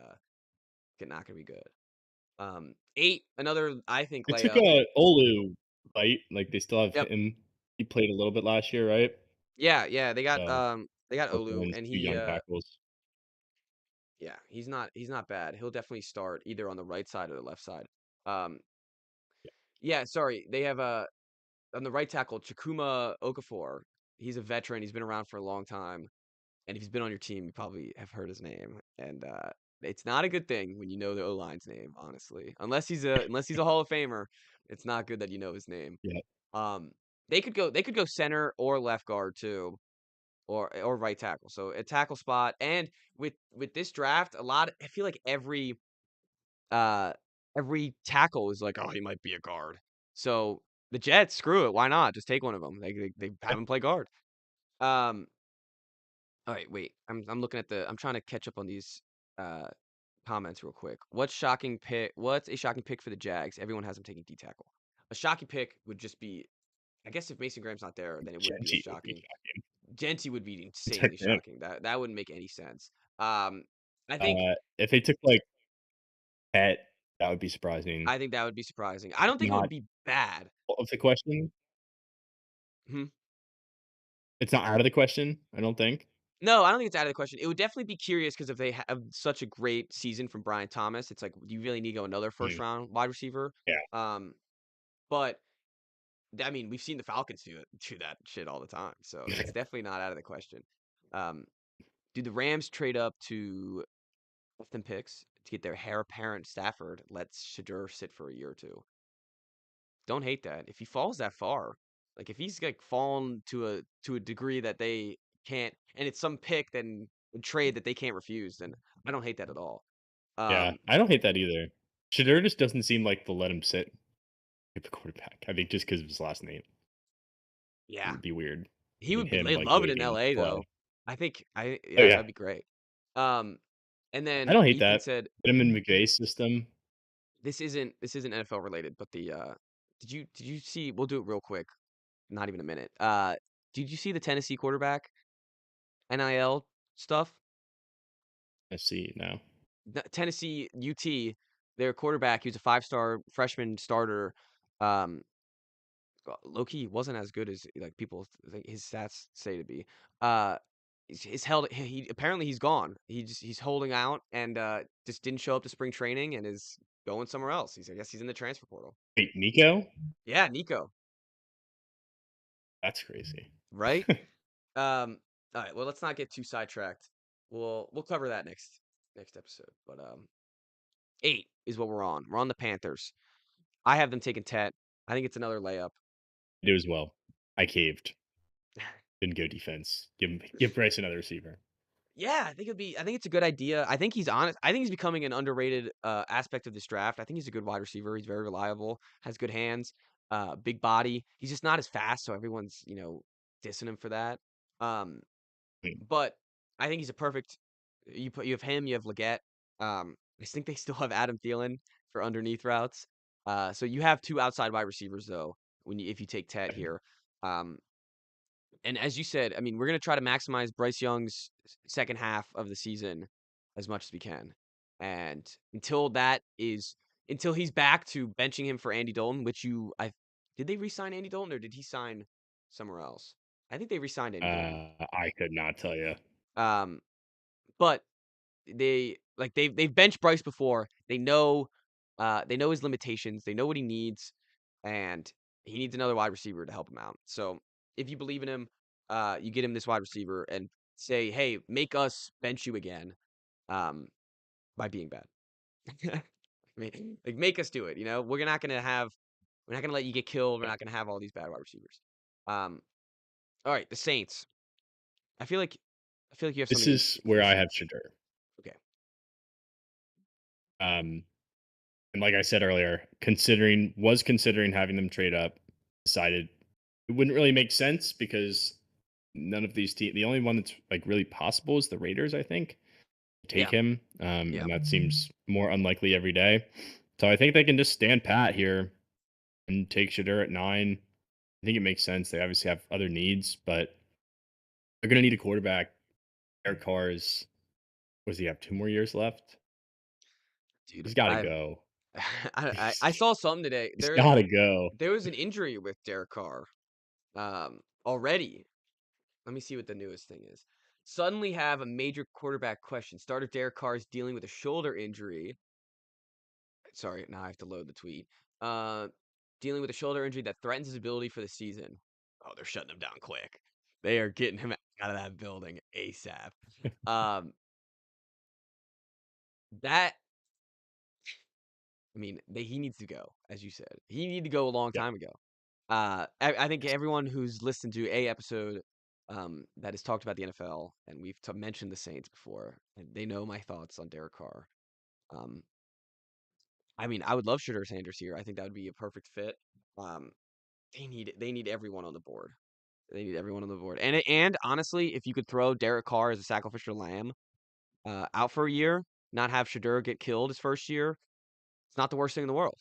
not gonna be good. 8, another I think It took layup. a Olu, right? Like, they still have Yep. him. He played a little bit last year, right? Yeah, yeah. They got Olu, Oakland's and 2 young tackles. yeah, he's not bad. He'll definitely start either on the right side or the left side. Um, yeah, sorry. They have on the right tackle Chakuma Okafor. He's a veteran. He's been around for a long time. And if he's been on your team, you probably have heard his name. And it's not a good thing when you know the O line's name, honestly. Unless he's a Hall of Famer, it's not good that you know his name. Yeah. Um, they could go center or left guard too, or right tackle. So a tackle spot. And with this draft, I feel like uh every tackle is like, oh, he might be a guard. So the Jets, screw it, why not? Just take one of them. They Yeah. have him play guard. Um, all right, wait. I'm looking at I'm trying to catch up on these uh comments real quick. What's a shocking pick for the Jags? Everyone has them taking D tackle. A shocking pick would just be, I guess if Mason Graham's not there, then it wouldn't be as Genty would be shocking. shocking. Genty would be Protect insanely him. shocking. That wouldn't make any sense. I think If they took, like, Pet, that would be surprising. I think that would be surprising. I don't think it would Not be bad. of the question? Mhm. It's not out of the question, I don't think. No, I don't think it's out of the question. It would definitely be curious because if they have such a great season from Brian Thomas, it's like, do you really need to go another first Mm, round wide receiver? yeah. Um, but I mean, we've seen the Falcons do that shit all the time, so it's definitely not out of the question. Um, do the Rams trade up to them picks to get their heir apparent Stafford? Lets Shadur sit for a year or two. Don't hate that. If he falls that far, like if he's like fallen to a degree that they can't, and it's some pick then a trade that they can't refuse, then I don't hate that at all. Yeah, Um, I don't hate that either. Shedeur just doesn't seem like they'll let him sit at the quarterback. I think just because of his last name. It yeah, would be weird. he And would be. him, They like, love it in waiting LA to though. play. Oh, Yeah, yeah. that'd be great. Um, and I then don't hate Ethan that. said Put him in McVay's system. this isn't NFL related, but did you see? We'll do it real quick. Not even a minute. Did you see the Tennessee quarterback NIL stuff? I see now. Tennessee UT, their quarterback, he was a five-star freshman starter. Um, Low-key wasn't as good as like people think his stats say to be. Uh, he's held. He apparently he's gone. He's holding out and just didn't show up to spring training and is going somewhere else. I guess he's in the transfer portal. Wait, Nico? Yeah, Nico. That's crazy. Right. All right. Well, let's not get too sidetracked. We'll cover that next episode. But 8 is what we're on. We're on the Panthers. I have them taking Tet. I think it's another layup. Do as well. I caved. Didn't go defense. Give Bryce another receiver. Yeah, I think it's a good idea. I think he's honest. I think he's becoming an underrated aspect of this draft. I think he's a good wide receiver. He's very reliable, has good hands, big body. He's just not as fast, so everyone's, dissing him for that. Um, Mm, but I think he's a perfect you have him, you have Leggett. I think they still have Adam Thielen for underneath routes. So you have two outside wide receivers though, if you take Ted here. Um, and as you said, I mean, we're gonna try to maximize Bryce Young's second half of the season as much as we can. And until he's back to benching him for Andy Dalton, which I did they re-sign Andy Dalton or did he sign somewhere else? I think they re-signed Andy Dalton. I could not tell you. Um, but they've benched Bryce before. They know his limitations. They know what he needs, and he needs another wide receiver to help him out. So if you believe in him, you get him this wide receiver and say, "Hey, make us bench you again," um, by being bad. I mean, like make us do it. We're not gonna let you get killed. We're Yeah. not gonna have all these bad wide receivers. Um, all right, the Saints. I feel like I feel like you have This something is interesting for where the I have Saints. Shadur. Okay. Um, and like I said earlier, considering having them trade up, decided it wouldn't really make sense because none of these teams. The only one that's like really possible is the Raiders. I think take Yeah. him, Yeah. and that seems more unlikely every day. So I think they can just stand pat here and take Shadur at 9. I think it makes sense. They obviously have other needs, but they're going to need a quarterback. Derek Carr is, what does he have? 2 more years left. Dude, He's got to go. I saw something today. He's got to go. There was an injury with Derek Carr already. Let me see what the newest thing is. Suddenly have a major quarterback question. Starter Derek Carr is dealing with a shoulder injury. Sorry, now I have to load the tweet. Uh, Dealing with a shoulder injury that threatens his ability for the season. Oh, they're shutting him down quick. They are getting him out of that building ASAP. Um, that I mean, he needs to go, as you said. He needed to go a long Yeah. time ago. I think everyone who's listened to a episode that has talked about the NFL, and we've mentioned the Saints before, and they know my thoughts on Derek Carr. Um, I mean, I would love Shedeur Sanders here. I think that would be a perfect fit. Um, they need everyone on the board. They need everyone on the board. And honestly, if you could throw Derek Carr as a sacrificial lamb out for a year, not have Shedeur get killed his first year, it's not the worst thing in the world.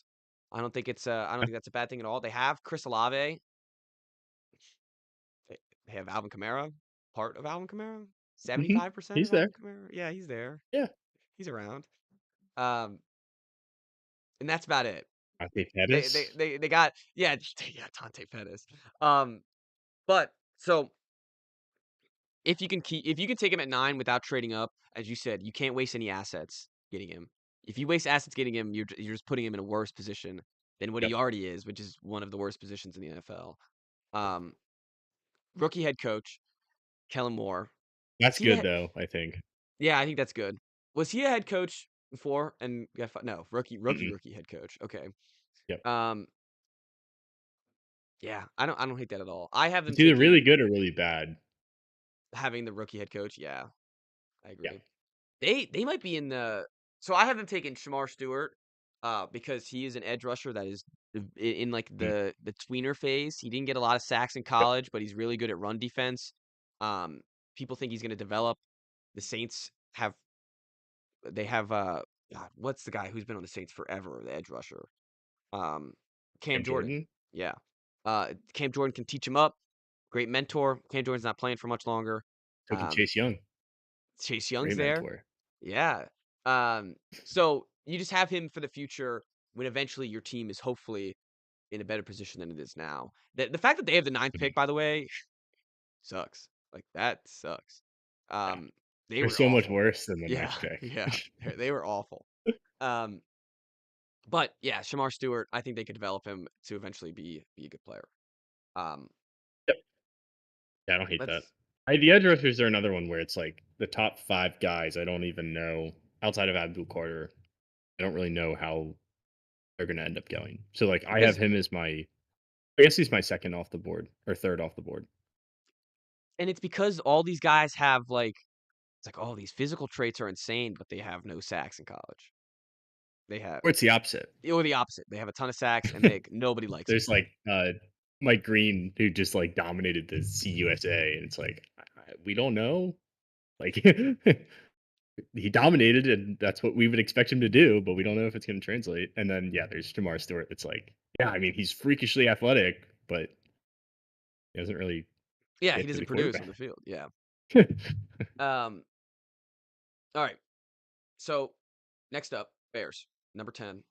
I don't think that's a bad thing at all. They have Chris Olave. They have Alvin Kamara, part of Alvin Kamara, Hmm. 75% He's of there. Alvin Kamara. Yeah, he's there. Yeah. He's around. Um, and that's about it. Dante They they Pettis. they they got yeah, yeah, Dante Pettis. Um, But so if you can take him at 9 without trading up, as you said, you can't waste any assets getting him. If you waste assets getting him, you're just putting him in a worse position than what he Yep. already is, which is one of the worst positions in the NFL. Um, Rookie head coach, Kellen Moore. Was That's he good a though, I think. Yeah, I think that's good. Was he a head coach before and got fi no, Mm-mm. rookie head coach, okay. Yep. Um, yeah, I don't hate that at all. I have them It's either really taking good or really bad. having the rookie head coach, yeah, I Yeah. agree. They might be in the so I have them taking Shamar Stewart, because he is an edge rusher that is in like Mm. the tweener phase. He didn't get a lot of sacks in Yep. college, but he's really good at run defense. Um, People think he's gonna develop. The Saints have they have God, what's the guy who's been on the Saints forever, the edge rusher? Um, Cam Cam Jordan. Jordan Yeah. Cam Jordan can teach him up. Great mentor. Cam Jordan's not playing for much longer. took in Um, Chase Young. Chase Young's Great there. mentor. Yeah. So you just have him for the future when eventually your team is hopefully in a better position than it is now. The fact that they have the ninth Mhm. pick, by the way, sucks. Like that sucks. Yeah. Um, they They're were so much awful. worse than the Yeah, next pick. yeah, they were awful. Um, but yeah, Shamar Stewart, I think they could develop him to eventually be a good player. Um, Yep. Yeah, I don't hate that. let's The edge rushers are another one where it's like the top 5 guys, I don't even know outside of Abdul Carter, I don't really know how they're gonna end up going. So, like, I have because him as my I guess he's my 2nd off the board or 3rd off the board. and it's because all these guys have like it's like oh these physical traits are insane, but they have no sacks in college. They have Or it's the opposite. or the opposite. They have a ton of sacks and they nobody likes them. There's, like, Mike Green who just, like, dominated the CUSA, and it's like, we don't know. Like, he dominated, and that's what we would expect him to do, but we don't know if it's gonna translate. And then, yeah, there's Jamar Stewart. It's like, yeah, I mean, he's freakishly athletic, but he doesn't really Yeah, he get to doesn't the produce on quarterback. the field. Yeah. Um. All right. So next up, Bears, number 10.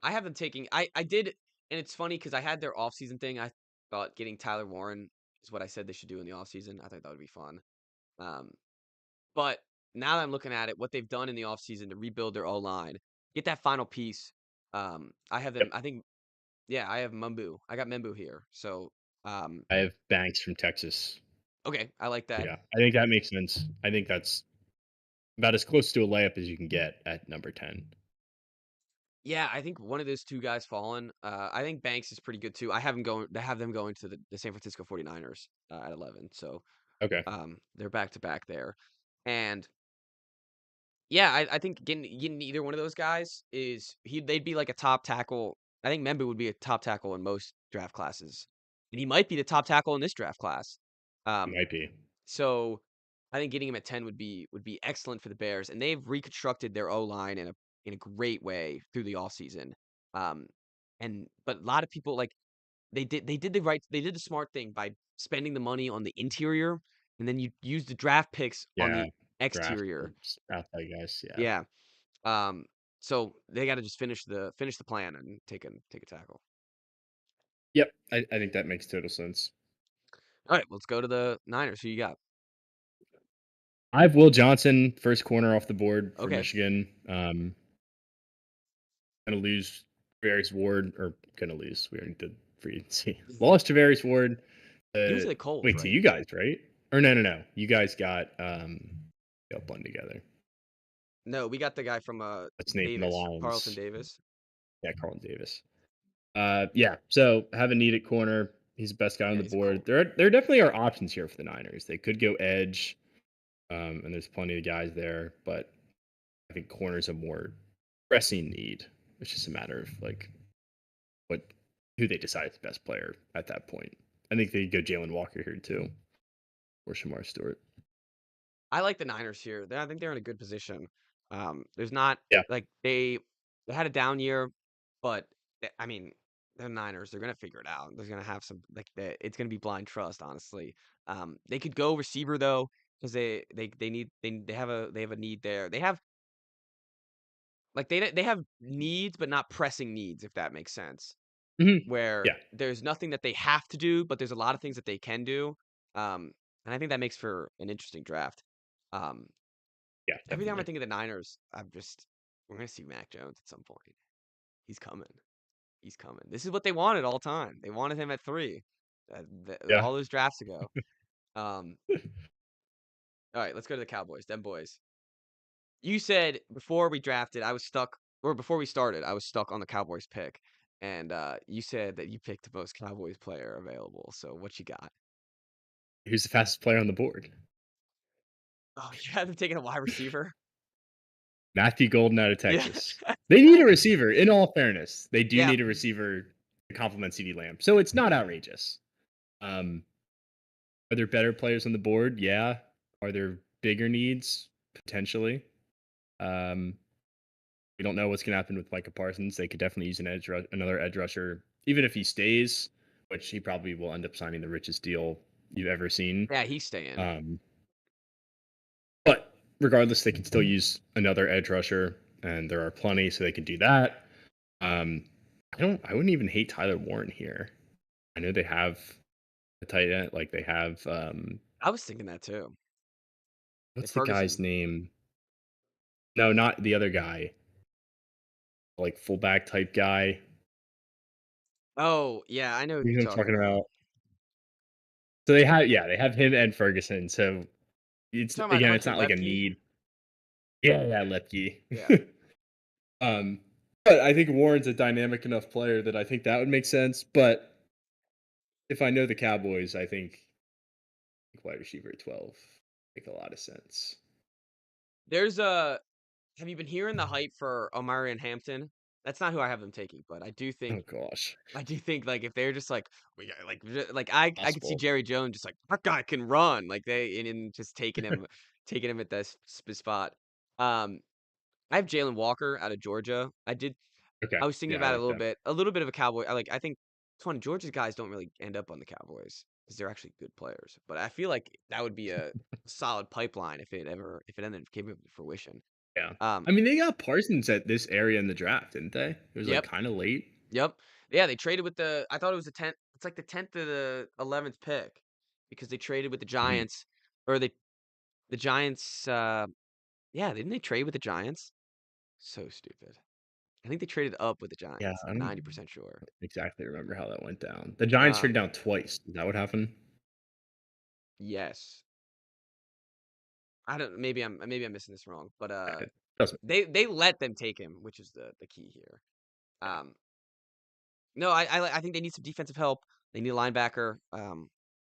I have them taking. I did, and it's funny because I had their offseason thing. I thought getting Tyler Warren is what I said they should do in the offseason. I thought that would be fun. Um, but now that I'm looking at it, what they've done in the offseason to rebuild their O line, get that final piece. I have them. Yep. I think, yeah, I have Mumbu. I got Membu here. So, um, I have Banks from Texas. okay, I like that. Yeah, I think that makes sense. I think that's about as close to a layup as you can get at number 10. Yeah, I think one of those two guys fallen. I think Banks is pretty good too. I have them going. I have them going to the San Francisco 49ers at 11. So, Okay. they're back to back there, and yeah, I think getting either one of those guys is they'd be like a top tackle. I think Membu would be a top tackle in most draft classes, and he might be the top tackle in this draft class. It Um, might be. so I think getting him at 10 would be excellent for the Bears, and they've reconstructed their O line in a great way through the offseason. Um, and but a lot of people like they did the smart thing by spending the money on the interior, and then you use the draft picks on Yeah, the draft exterior. outside guys, yeah. Yeah. Um, so they got to just finish the plan and take a tackle. Yep, I think that makes total sense. All right, let's go to the Niners. Who you got? I have Will Johnson, first corner off the board for Okay, Michigan. Gonna lose Tavarius Ward, or gonna lose. We already did free agency. Lost Tavarius Ward. he was at the Colts, Wait, to right? you guys, right? Or no. You guys got one together. No, we got the guy from That's named the Davis, Carlton Lions. Davis. Yeah, Carlton Davis. Yeah. So have a need at corner. He's the best guy on Yeah, the he's a board. Colt. There definitely are options here for the Niners. They could go edge, and there's plenty of guys there, but I think corner's a more pressing need. It's just a matter of like what who they decide is the best player at that point. I think they could go Jalen Walker here too, or Shamar Stewart. I like the Niners here. I think they're in a good position. There's not Yeah. like they had a down year, but I mean, they're Niners. They're gonna figure it out. They're gonna have some it's gonna be blind trust, honestly. They could go receiver though, because they need they have a need there. They have like they have needs, but not pressing needs, if that makes sense. Mhm. where Yeah, there's nothing that they have to do, but there's a lot of things that they can do. Um, and I think that makes for an interesting draft. Um, yeah, every time I definitely. think of the Niners, we're gonna see Mac Jones at some point. He's coming. He's coming. This is what they wanted all time. They wanted him at 3, Yeah. all those drafts ago. Um, all right, let's go to the Cowboys. Them boys. You said before we drafted, I was stuck, or before we started, I was stuck on the Cowboys pick, and you said that you picked the most Cowboys player available. So what you got? Who's the fastest player on the board? Oh, you haven't taken a wide receiver? Matthew Golden out of Yeah, Texas. They need a receiver, in all fairness. They do yeah. need a receiver to complement CeeDee Lamb, so it's not outrageous. Um, are there better players on the board? Yeah. Are there bigger needs? Potentially. Um, we don't know what's gonna happen with Micah Parsons. They could definitely use another edge rusher, even if he stays, which he probably will end up signing the richest deal you've ever seen. Yeah, he's staying. Um, but regardless, they can still use another edge rusher, and there are plenty, so they can do that. Um, I wouldn't even hate Tyler Warren here. I know they have a tight end, like they have I was thinking that too. Hey, what's the guy's Ferguson. name? No, not the other guy. Like fullback type guy. Oh, yeah, I know who You you're know what I'm talking talking about. about? So they have him and Ferguson. So You it's talking about again, it's Hunter not like a Lepke? need. Yeah, yeah, Lepke. Yeah. um, but I think Warren's a dynamic enough player that I think that would make sense. But if I know the Cowboys, I think wide receiver at 12 make a lot of sense. There's a Have you been hearing the hype for Omarion Hampton? That's not who I have them taking, but Oh gosh, I do think like if they're just like we got like I could see possible. Jerry Jones just like that guy can run like and just taking him at this spot. Um, I have Jalen Walker out of Georgia. Okay, I was thinking yeah, I about it like that. a little bit of a Cowboy. I think it's funny Georgia's guys don't really end up on the Cowboys because they're actually good players. But I feel like that would be a solid pipeline if it ended up came to fruition. Yeah. Um, I mean, they got Parsons at this area in the draft, didn't they? It was, like, yep. kinda late. Yep. Yeah, they traded with the I thought it was the 10th it's like the 10th to the 11th pick because they traded with the Mhm. Giants or the Giants yeah, didn't they trade with the Giants? So stupid. I think they traded up with the Yeah, Giants. I I'm don't 90% sure. exactly remember how that went down. The Giants traded Um, down twice. Is that what happened? yes. I don't maybe I'm missing this wrong, but It doesn't they let them take him, which is the key here. yeah. Um, no, I think they need some defensive help. They need a linebacker.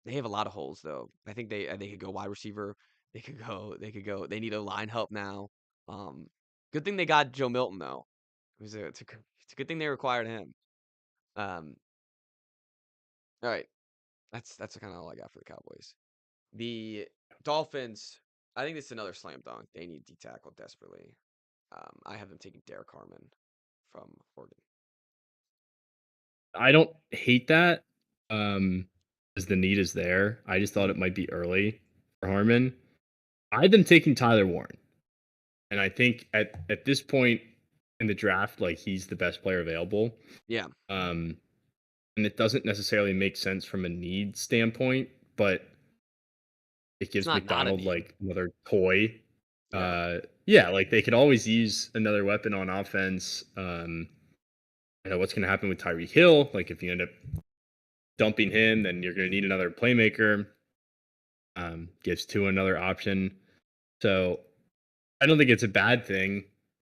They have a lot of holes though. I think they could go wide receiver. They need a line help now. Um, good thing they got Joe Milton though. It's a good thing they required him. Um, all right, that's kind of all I got for the Cowboys. The Dolphins. I think this is another slam dunk. They need D tackle desperately. I have them taking Derek Harmon from Oregon. I don't hate that, um, because the need is there. I just thought Mhm. it might be early for Harmon. I had them taking Tyler Warren, and I think at this point in the draft, like, he's the best player available. Yeah, Um, and it doesn't necessarily make sense from a need standpoint, but it it's gives not a McDonald, need. like, another toy. Yeah, Yeah, like, they could always use another weapon on offense. What's gonna happen with Tyreek Hill, like, if you end up dumping him, then you're gonna need another playmaker. Gives Tua another option. So, I don't think it's a bad thing.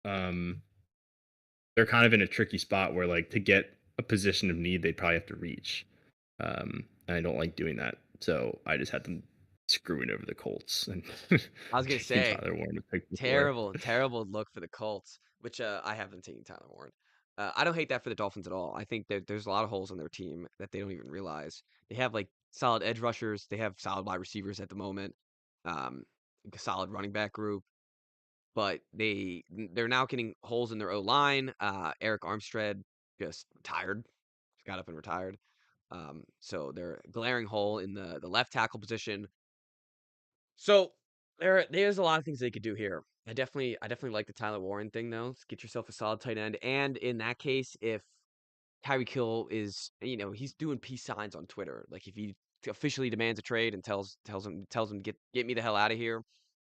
Um, they're kind of in a tricky spot where, like, to get a position of need, they'd probably have to reach. And I don't like doing that. So, I just had them screwing over the Colts and I was gonna taking say Tyler Warren to pick before. terrible look for the Colts, which I have them taking Tyler Warren. I don't hate that for the Dolphins at all. I think that there's a lot of holes on their team that they don't even realize. They have like solid edge rushers. They have solid wide receivers at the moment. Um, a solid running back group. But they're now getting holes in their O line. Eric Armstead just retired, just got up and retired. So they're a glaring hole in the left tackle position. So there's a lot of things they could do here. I definitely like the Tyler Warren thing though. Get yourself a solid tight end, and in that case, if Tyreek Hill is, he's doing peace signs on Twitter. Like if he officially demands a trade and tells him get me the hell out of here,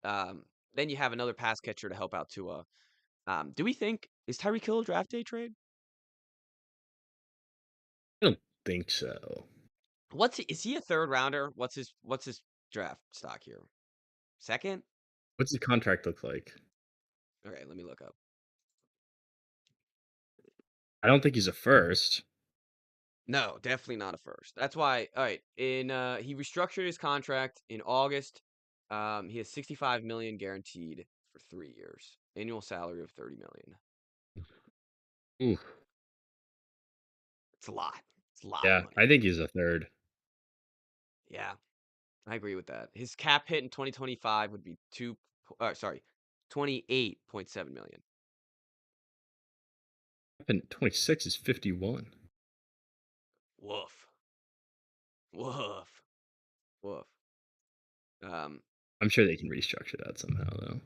um, then you have another pass catcher to help out Tua. Do we think is Tyreek Hill a draft day trade? I don't think so. Is he a third rounder? What's his draft stock here? Second? What's his contract look like? Okay, let me look up. I don't think he's a first. No, definitely not a first. That's why. All right, he restructured his contract in August. He has 65 million guaranteed for 3 years, annual salary of 30 million. Ooh, It's a lot. It's a lot of yeah, money. I think he's a third. Yeah, I agree with that. His cap hit in 2025 would be 28.7 million. And 26 is 51. Woof, woof, woof. Um. I'm sure they can restructure that somehow, though.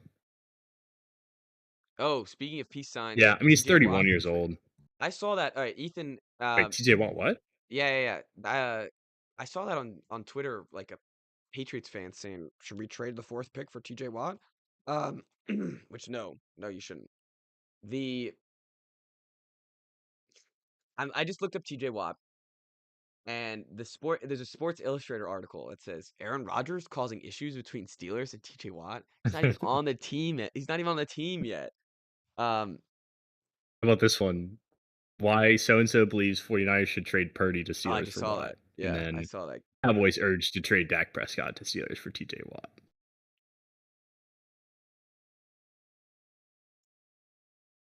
Oh, speaking of peace signs, Yeah, I mean he's T.J. 31 Watt years trade. old. I saw that. All right, Ethan. Wait, TJ Watt, what? Yeah. I saw that on Twitter, like a Patriots fan saying, "Should we trade the fourth pick for T.J. Watt?" Um, which no, you shouldn't. The I just looked up T.J. Watt, and there's a Sports Illustrated article that says Aaron Rodgers causing issues between Steelers and T.J. Watt. He's not even on the team yet. He's not even on the team yet. Um, How about this one? Why so and so believes 49ers should trade Purdy to oh, I Steelers just for saw Watt. that. And Yeah, I then saw that. Cowboys urged to trade Dak Prescott to Steelers for TJ Watt.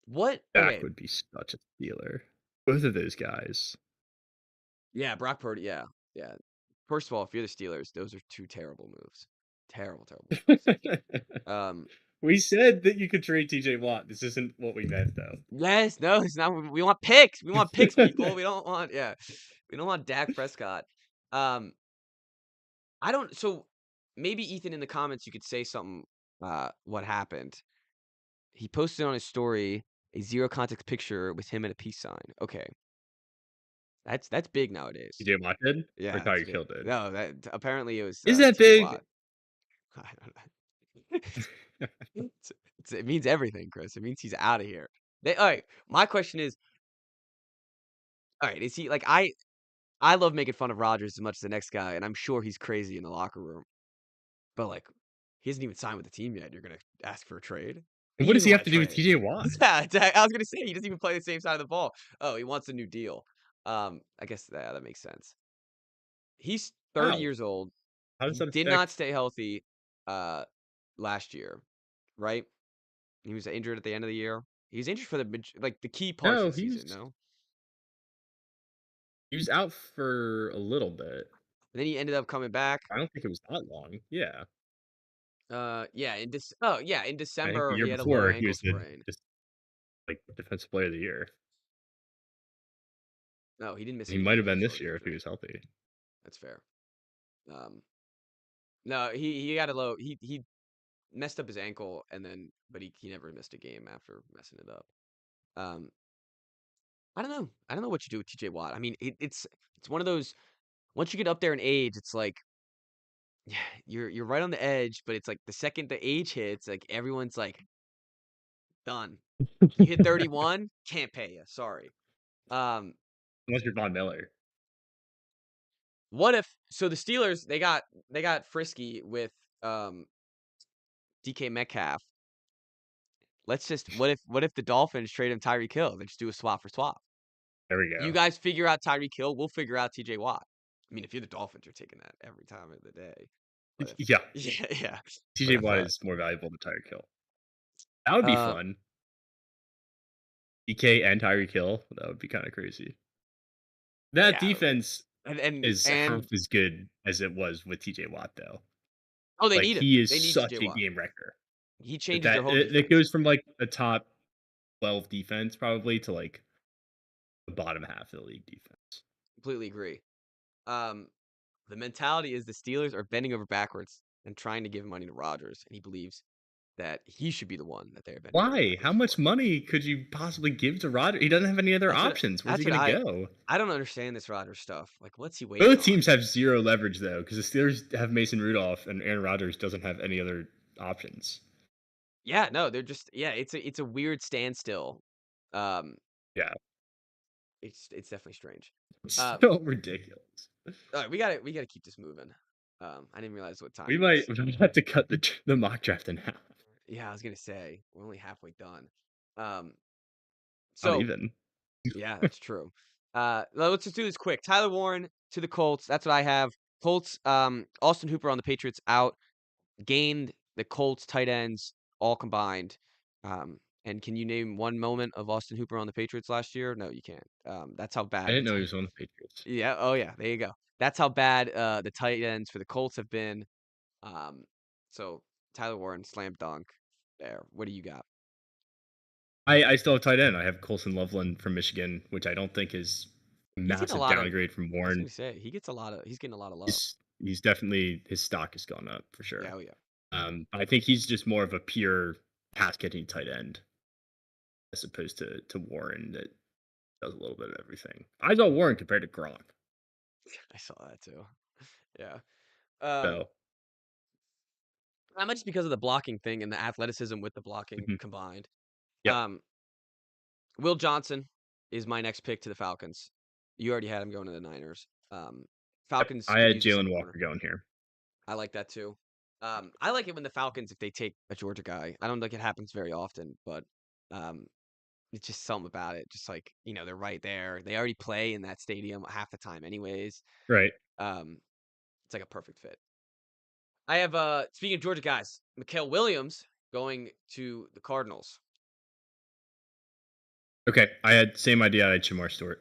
What? Dak Okay. would be such a Steeler. Both of those guys. Yeah, Brock Purdy. Yeah, yeah. First of all, if you're the Steelers, those are two terrible moves. Terrible, terrible moves. Um, We said that you could trade TJ Watt. This isn't what we meant, though. yes, no, it's not. We want picks. We want picks, people. We don't want, yeah, we don't want Dak Prescott. Um, I don't. So maybe Ethan in the comments, you could say something. What happened? He posted on his story a zero context picture with him and a peace sign. Okay, that's big nowadays. TJ Watt did? Or Yeah, it's Tyreek big. Hill did? No, that apparently it was Is that T.J. big? Watt. I don't know. It means everything, Chris. It means he's out of here. All right. My question is, all right, is he like I love making fun of Rodgers as much as the next guy, and I'm sure he's crazy in the locker room. But like, he hasn't even signed with the team yet. You're gonna ask for a trade? And He what does doesn't he have want to to do with trade. TJ Watt? Yeah, I was gonna say he doesn't even play the same side of the ball. Oh, he wants a new deal. I guess that makes sense. He's 30 How? years old. How does He that did not affect? stay healthy uh last year, right? He was injured at the end of the year. He was injured for the key parts No, of the season, no? he was out for a little bit. And then he ended up coming back. I don't think it was that long. Yeah. Yeah, in I think the December year he had a low before he ankle was the sprain. just like defensive player of the year. No, he didn't miss He any might have games been before this the year if he injury. was healthy. That's fair. Um, no, he had a low. He messed up his ankle and then, but he never missed a game after messing it up. Um, I don't know. I don't know what you do with T.J. Watt. I mean, it's one of those. Once you get up there in age, it's like yeah, you're right on the edge, but it's like the second the age hits, like everyone's like done. You hit 31, can't pay you. Sorry. Um, Unless you're Von Miller. what if so the Steelers they got frisky with DK Metcalf. What if the Dolphins trade him Tyreek Hill? They just do a swap for swap. There we You go. guys figure out Tyreek Hill, we'll figure out TJ Watt. I mean, if you're the Dolphins, you're taking that every time of the day. But if Yeah. yeah. But TJ if Watt is more valuable than Tyreek Hill. That would be uh fun. DK and Tyreek Hill. That would be kind of crazy. That yeah, defense and and is half and as good as it was with TJ Watt, though. oh, they Like need him. he is They need TJ such a Watt. game wrecker. He That changes their that whole it, it defense. goes from like a top 12 defense probably to like the bottom half of the league defense. Completely agree. Um, the mentality is the Steelers are bending over backwards and trying to give money to Rodgers, and he believes that he should be the one that they're bending over Why? How backwards much for. money could you possibly give to Rodgers? He doesn't have any other That's what options. Where's he that's what gonna go? I don't understand this Rodgers stuff. Like, what's he waiting Both on? teams have 0 leverage though, because the Steelers have Mason Rudolph and Aaron Rodgers doesn't have any other options. Yeah, no, they're just yeah, it's a weird standstill. Um, Yeah, it's definitely strange. it's Uh, so ridiculous. all right, we gotta keep this moving. I didn't realize what time We it might was. we might have to cut the mock draft in half. Yeah, I was gonna say we're only halfway done. Um, Not so even. yeah, that's true. Let's just do this quick. Tyler Warren to the Colts. That's what I have. Colts. Austin Hooper on the Patriots out. Gained the Colts tight ends all combined. And can you name one moment of Austin Hooper on the Patriots last year? No, you can't. That's how I bad didn't the know he tight. was on the Patriots. Yeah. Oh yeah. There you go. That's how bad the tight ends for the Colts have been. Um, so Tyler Warren slam dunk. There. What do you got? I still have tight end. I have Colson Loveland from Michigan, which I don't think is a He's getting a massive lot of. downgrade from I was Warren. gonna say he gets a lot of. He's getting a lot of love. He's definitely his stock has gone up for Yeah. sure. Oh yeah. I think he's just more of a pure pass catching tight end as opposed to Warren that does a little bit of everything. I saw Warren compared to Gronk. I saw that too. Yeah. Um, So Not much because of the blocking thing and the athleticism with the blocking mhm. combined. Yep. Um, Will Johnson is my next pick to the Falcons. You already had him going to the Niners. Yep. Falcons I could had use a Jalen second corner. Walker going here. I like that too. I like it when the Falcons, if they take a Georgia guy. I don't think it happens very often, but um, it's just something about it. Just like, they're right there. They already play in that stadium half the time anyways. Right. Um, it's like a perfect fit. I have speaking of Georgia guys, Mikael Williams going to the Cardinals. Okay. I had same idea. I had Shamar Stewart.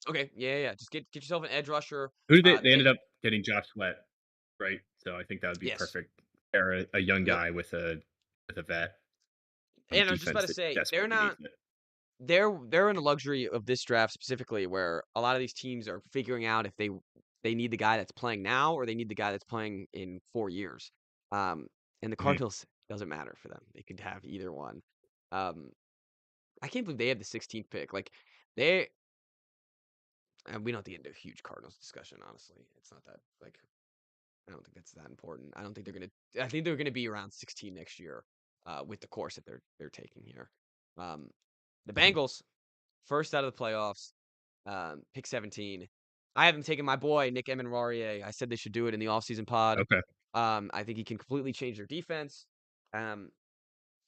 Okay, yeah, yeah. Just get yourself an edge rusher. Who did they They ended up getting Josh Sweat, right? So I think that would be yes, perfect. Pair a young yep. guy with a vet on a And I was just about defense to that say desperately needs it. they're in the luxury of this draft specifically where a lot of these teams are figuring out if they need the guy that's playing now or they need the guy that's playing in 4 years. Um, and the Mhm. Cardinals doesn't matter for them. They could have either one. Um, I can't believe they have the 16th pick. Like they and we don't have to get into a huge Cardinals discussion, honestly. It's not that like I don't think that's that important. I think they're gonna be around 16 next year, with the course that they're taking here. Um, the Mhm. Bengals, first out of the playoffs, pick 17. I haven't taken my boy Nick Emenwarier. I said they should do it in the offseason pod. Okay. I think he can completely change their defense. Um,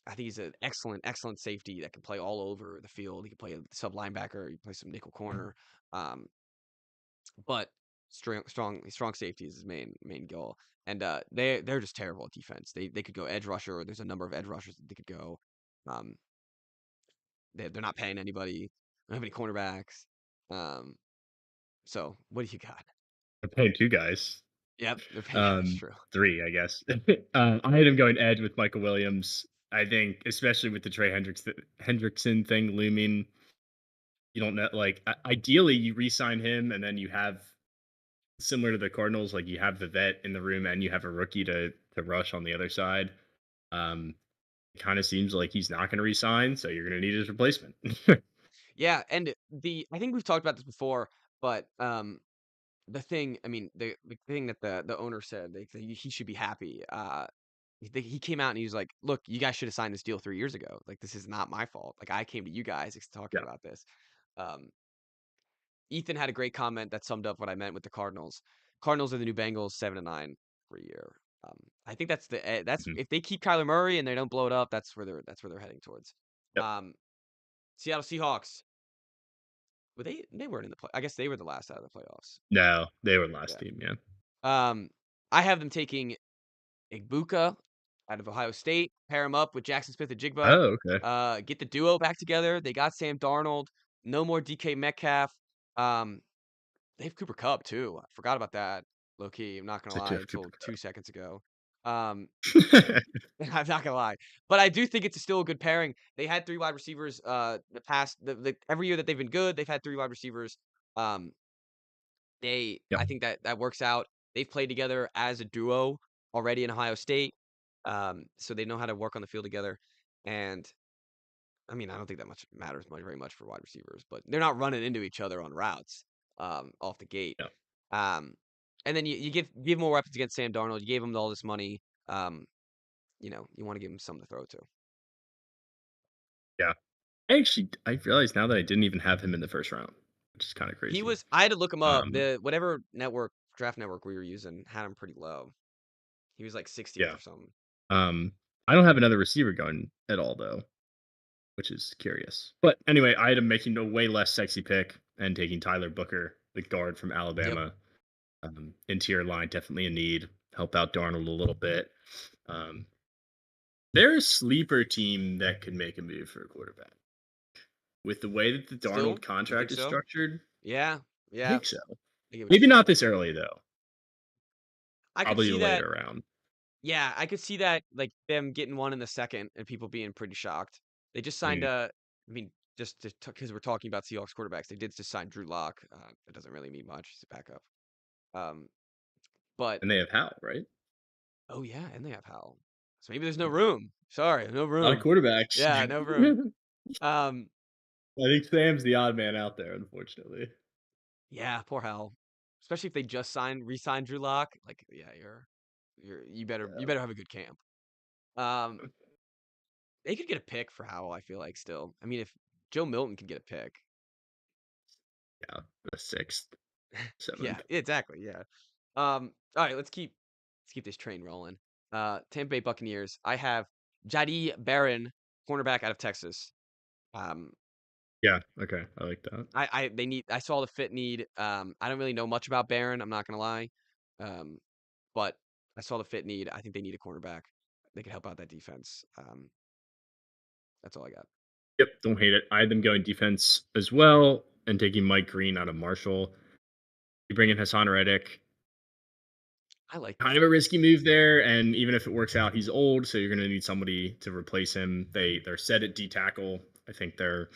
I think he's an excellent, excellent safety that can play all over the field. He can play a sub linebacker. He can play some nickel corner. Um, but strong safety is his main goal. And they're just terrible at defense. They could go edge rusher. There's a number of edge rushers that they could go. Um, they're not paying anybody. They don't have any cornerbacks. Um, so what do you got? They're paying 2 guys. Yep, they're paying. Yeah, that's true. 3, I guess. I had him going edge with Michael Williams. I think, especially with the Hendrickson thing looming, you don't know. Like, ideally, you re-sign him, and then you have similar to the Cardinals, like you have the vet in the room, and you have a rookie to rush on the other side. Um, it kind of seems like he's not going to resign, so you're going to need his replacement. Yeah, and I think we've talked about this before, but the thing, I mean, the thing that the owner said, he should be happy. He came out and he was like, "Look, you guys should have signed this deal 3 years ago. Like, this is not my fault. Like, I came to you guys talking Yeah. about this." Um, Ethan had a great comment that summed up what I meant with the Cardinals. Cardinals are the new Bengals, 7-9 per year. I think that's Mhm. if they keep Kyler Murray and they don't blow it up, that's where they're heading towards. Yep. Um, Seattle Seahawks. They weren't in the play. I guess they were the last out of the playoffs. No, they were last Yeah. team. Yeah. Um, I have them taking Igbuka out of Ohio State, pair him up with Jackson Smith and Jigba, Oh, okay. get the duo back together. They got Sam Darnold, no more DK Metcalf. Um, they have Cooper Kupp too. I forgot about that. Low key, I'm not gonna Such lie, a Cooper until 2 seconds ago. Um, Cup. I'm not gonna lie, but I do think it's still a good pairing. They had three wide receivers. Every year that they've been good, they've had three wide receivers. Um, Yeah. I think that works out. They've played together as a duo already in Ohio State. So they know how to work on the field together. And I mean, I don't think that much matters very much for wide receivers, but they're not running into each other on routes off the gate. Yeah. Um, and then you give more weapons against Sam Darnold. You gave him all this money. Um, you want to give him something to throw to. Yeah. I realized now that I didn't even have him in the first round, which is kind of He crazy. was. I had to look him up. Um, The whatever draft network we were using had him pretty low. He was like 60th yeah. or something. Um, I don't have another receiver going at all though, which is curious. But anyway, I had him making a way less sexy pick and taking Tyler Booker, the guard from Yep. Alabama. Interior line definitely a need. Help out Darnold a little bit. Um, they're a sleeper team that could make a move for a quarterback. With the way that the Still, Darnold you think contract is so? structured, Yeah. I Yeah. think so. I get what Maybe you're not saying. this early though. I could Probably see that. later round. Yeah, I could see that, like, them getting one in the second and people being pretty shocked. They just signed, Mm. I mean, just to 'cause we're talking about Seahawks quarterbacks, they did just sign Drew Lock. It doesn't really mean much. He's a backup. Um, but And they have Hal, right? oh, yeah, and they have Howell. So maybe there's no room. Sorry, no A lot of room. quarterbacks. Yeah, no room. Um, I think Sam's the odd man out there, unfortunately. yeah, poor Howell. Especially if they just re-signed Drew Lock. Like, yeah, you Yeah. better have a good camp. Um, they could get a pick for Howell, I feel like still. I mean, if Joe Milton can get a pick. Yeah. The sixth, Yeah, seventh. exactly. Yeah. All right, let's keep this train rolling. Tampa Bay Buccaneers. I have Jadi Barron, cornerback out of Texas. Um, Yeah. Okay. I like that. I saw the fit need. I don't really know much about Barron, I'm not gonna lie. Um, but I saw the fit need. I think they need a cornerback. They could help out that defense. That's all I got. Yep. Don't hate it. I had them going defense as well and taking Mike Green out of Marshall. You bring in Hassan Reddick. I like Kind this. of a risky move there, and even if it works out, he's old, so you're going to need somebody to replace him. They're set at D tackle. I think their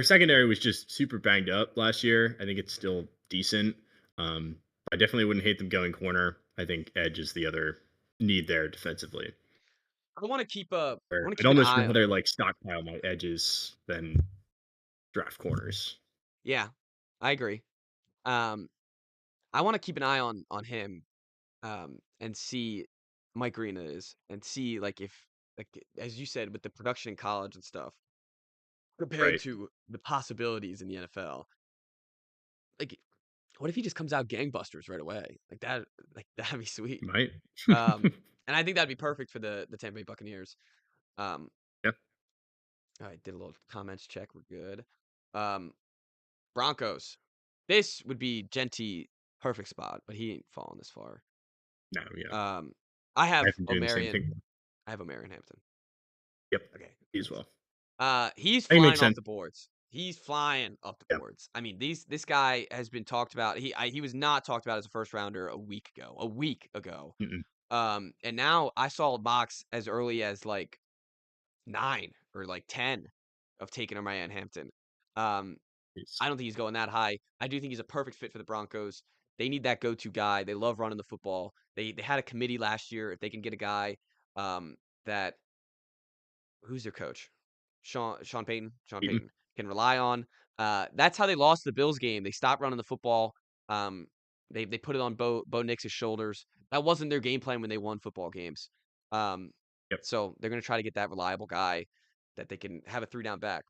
secondary was just super banged up last year. I think it's still decent. I definitely wouldn't hate them going corner. I think edge is the other need there defensively. I Where want to I'd keep an almost eye. rather like stockpile my edges than draft corners. Yeah, I agree. Um, I want to keep an eye on him and see Mike Green is and see like if like as you said with the production in college and stuff compared Right. to the possibilities in the NFL. Like, what if he just comes out gangbusters right away? Like that'd be sweet. You might. And I think that'd be perfect for the Tampa Bay Buccaneers. Um, Yep. all right, did a little comments check. We're good. Um, Broncos. This would be Genty perfect spot, but he ain't falling this far. No, yeah. Um, I I've have been doing the same Omarion. thing. I have Omarion Hampton. Yep. Okay, Me as nice. well. He's I think it makes flying off sense. the boards. He's flying off the Yeah. boards. I mean, this guy has been talked about. He was not talked about as a first rounder a week ago. A week ago. Mm-mm. And now I saw mocks as early as like 9 or like 10 of taking Omarion Hampton. Um, He's I don't think he's going that high. I do think he's a perfect fit for the Broncos. They need that go-to guy. They love running the football. They had a committee last year. If they can get a guy that who's their coach? Sean Payton. Sean eaten. Payton can rely on. That's how they lost the Bills game. They stopped running the football. Um, they put it on Bo Nix's shoulders. That wasn't their game plan when they won football games. Um, Yep. so they're gonna try to get that reliable guy that they can have a 3 down back.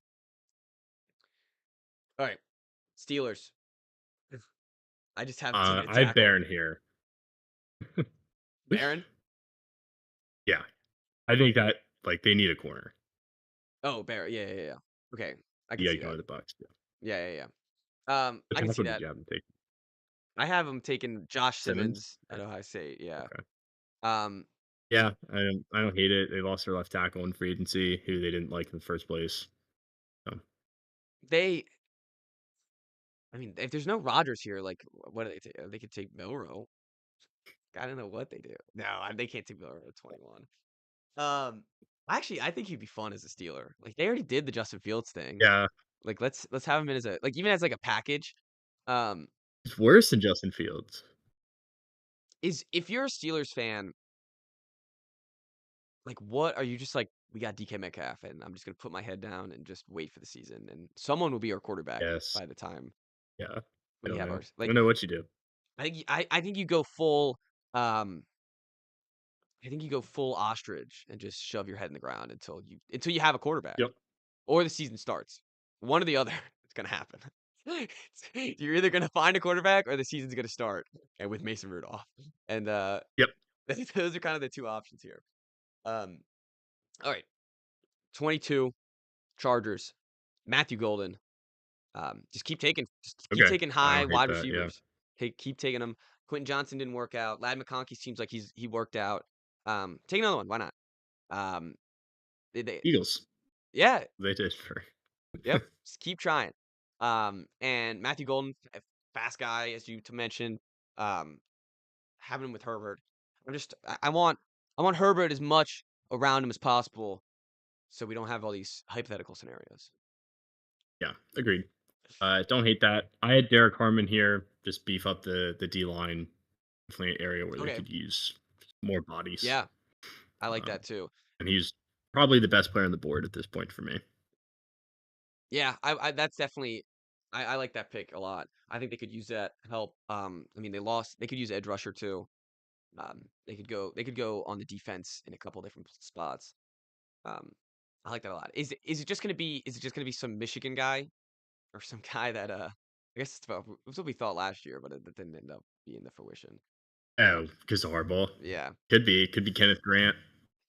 All right, Steelers. I just have team at I have tackle. Baron here. Baron. Yeah, I think that like they need a corner. Oh, Baron. Yeah, yeah, yeah. Okay, I can Yeah, see you go that. to the Bucks. Yeah. Yeah, yeah, yeah. What I can see tackle did that. you have him take? I have him taking Josh Simmons. Simmons at Ohio State. Yeah. Okay. Um, Yeah, I don't hate it. They lost their left tackle in free agency, who they didn't like in the first place. So, they. I mean, if there's no Rodgers here, like, what do they take? They could take Milrow. I don't know what they do. No, they can't take Milrow at 21. Um, actually, I think he'd be fun as a Steeler. Like, they already did the Justin Fields thing. yeah, Like, let's have him in as a like even as like a package. Um, it's worse than Justin Fields. is if you're a Steelers fan, like, what are you just like, "We got DK Metcalf, and I'm just gonna put my head down and just wait for the season, and someone will be our quarterback Yes. by the time Yeah. I we don't have know. ours." I Like, don't know what you do. I think you go full, um I think you go full ostrich and just shove your head in the ground until you have a quarterback Yep. or the season starts. One or the other is gonna happen. You're either gonna find a quarterback or the season's gonna start, and with Mason Rudolph. And, Yep. those are kind of the 2 options here. Um, alright, 22, Chargers, Matthew Golden. Just keep Okay. taking I high don't hate wide that. Yeah. receivers. Keep taking them. Quentin Johnson didn't work out. Ladd McConkey seems like he worked out. Take another one, why not? Um, they Eagles. yeah, They did for. yep, just keep trying. And Matthew Golden, a fast guy, as you to mention, um, having him with Herbert. I want Herbert as much around him as possible, so we don't have all these hypothetical scenarios. Yeah. Agreed. Don't hate that. I had Derek Harmon here. Just beef up the D line. Definitely an area where they Okay, could use more bodies. yeah, I like Um, that too. and he's probably the best player on the board at this point for me. Yeah, I that's definitely I like that pick a lot. I think they could use that help. I mean, they could use edge rusher too. They could go on the defense in a couple different spots. Um, I like that a lot. Is it just gonna be some Michigan guy or some guy that I guess it's what we thought last year, but that didn't end up being the fruition. Oh, Um, because of Harbaugh. yeah, Could be. Could be Kenneth Grant.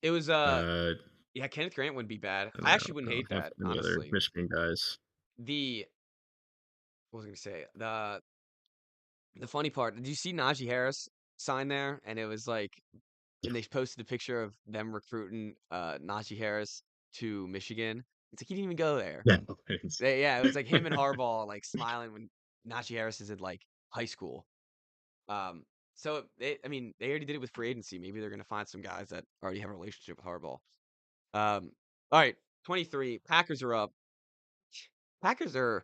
it was Uh, yeah, Kenneth Grant wouldn't be bad. I I don't know. actually wouldn't I hate don't have that, any other honestly. Michigan guys. The what was I gonna say? The funny part, did you see Najee Harris sign there? And it was like, and they posted a picture of them recruiting Najee Harris to Michigan. It's like he didn't even go there. Yeah. It's- Yeah, it was like him and Harbaugh like smiling when Najee Harris is in like high school. Um, I mean, they already did it with free agency. Maybe they're gonna find some guys that already have a relationship with Harbaugh. All right, 23. Packers are up. Packers are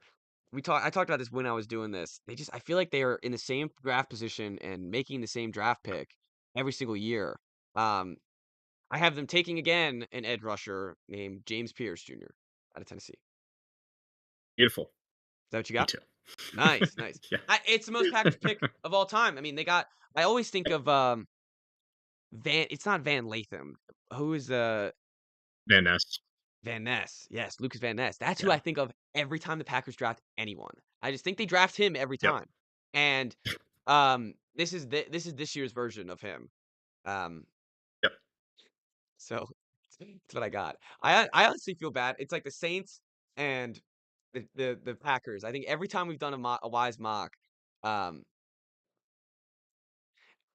I talked about this when I was doing this. I feel like they are in the same draft position and making the same draft pick every single year. Um, I have them taking again an edge rusher named James Pierce Jr. out of Tennessee. Is Beautiful. that what you Me got? too. Nice, nice. Yeah. It's the most Packers pick of all time. I mean, they got. I always think of Van. It's not Van Latham. Who is Van Ness. Van Ness? Yes, Lucas Van Ness. That's who Yeah. I think of every time the Packers draft anyone. I just think they draft him every Yep. time. And this is this year's version of him. Um, Yep. so that's what I got. I honestly feel bad. It's like the Saints and the Packers. I think every time we've done a wise mock, um,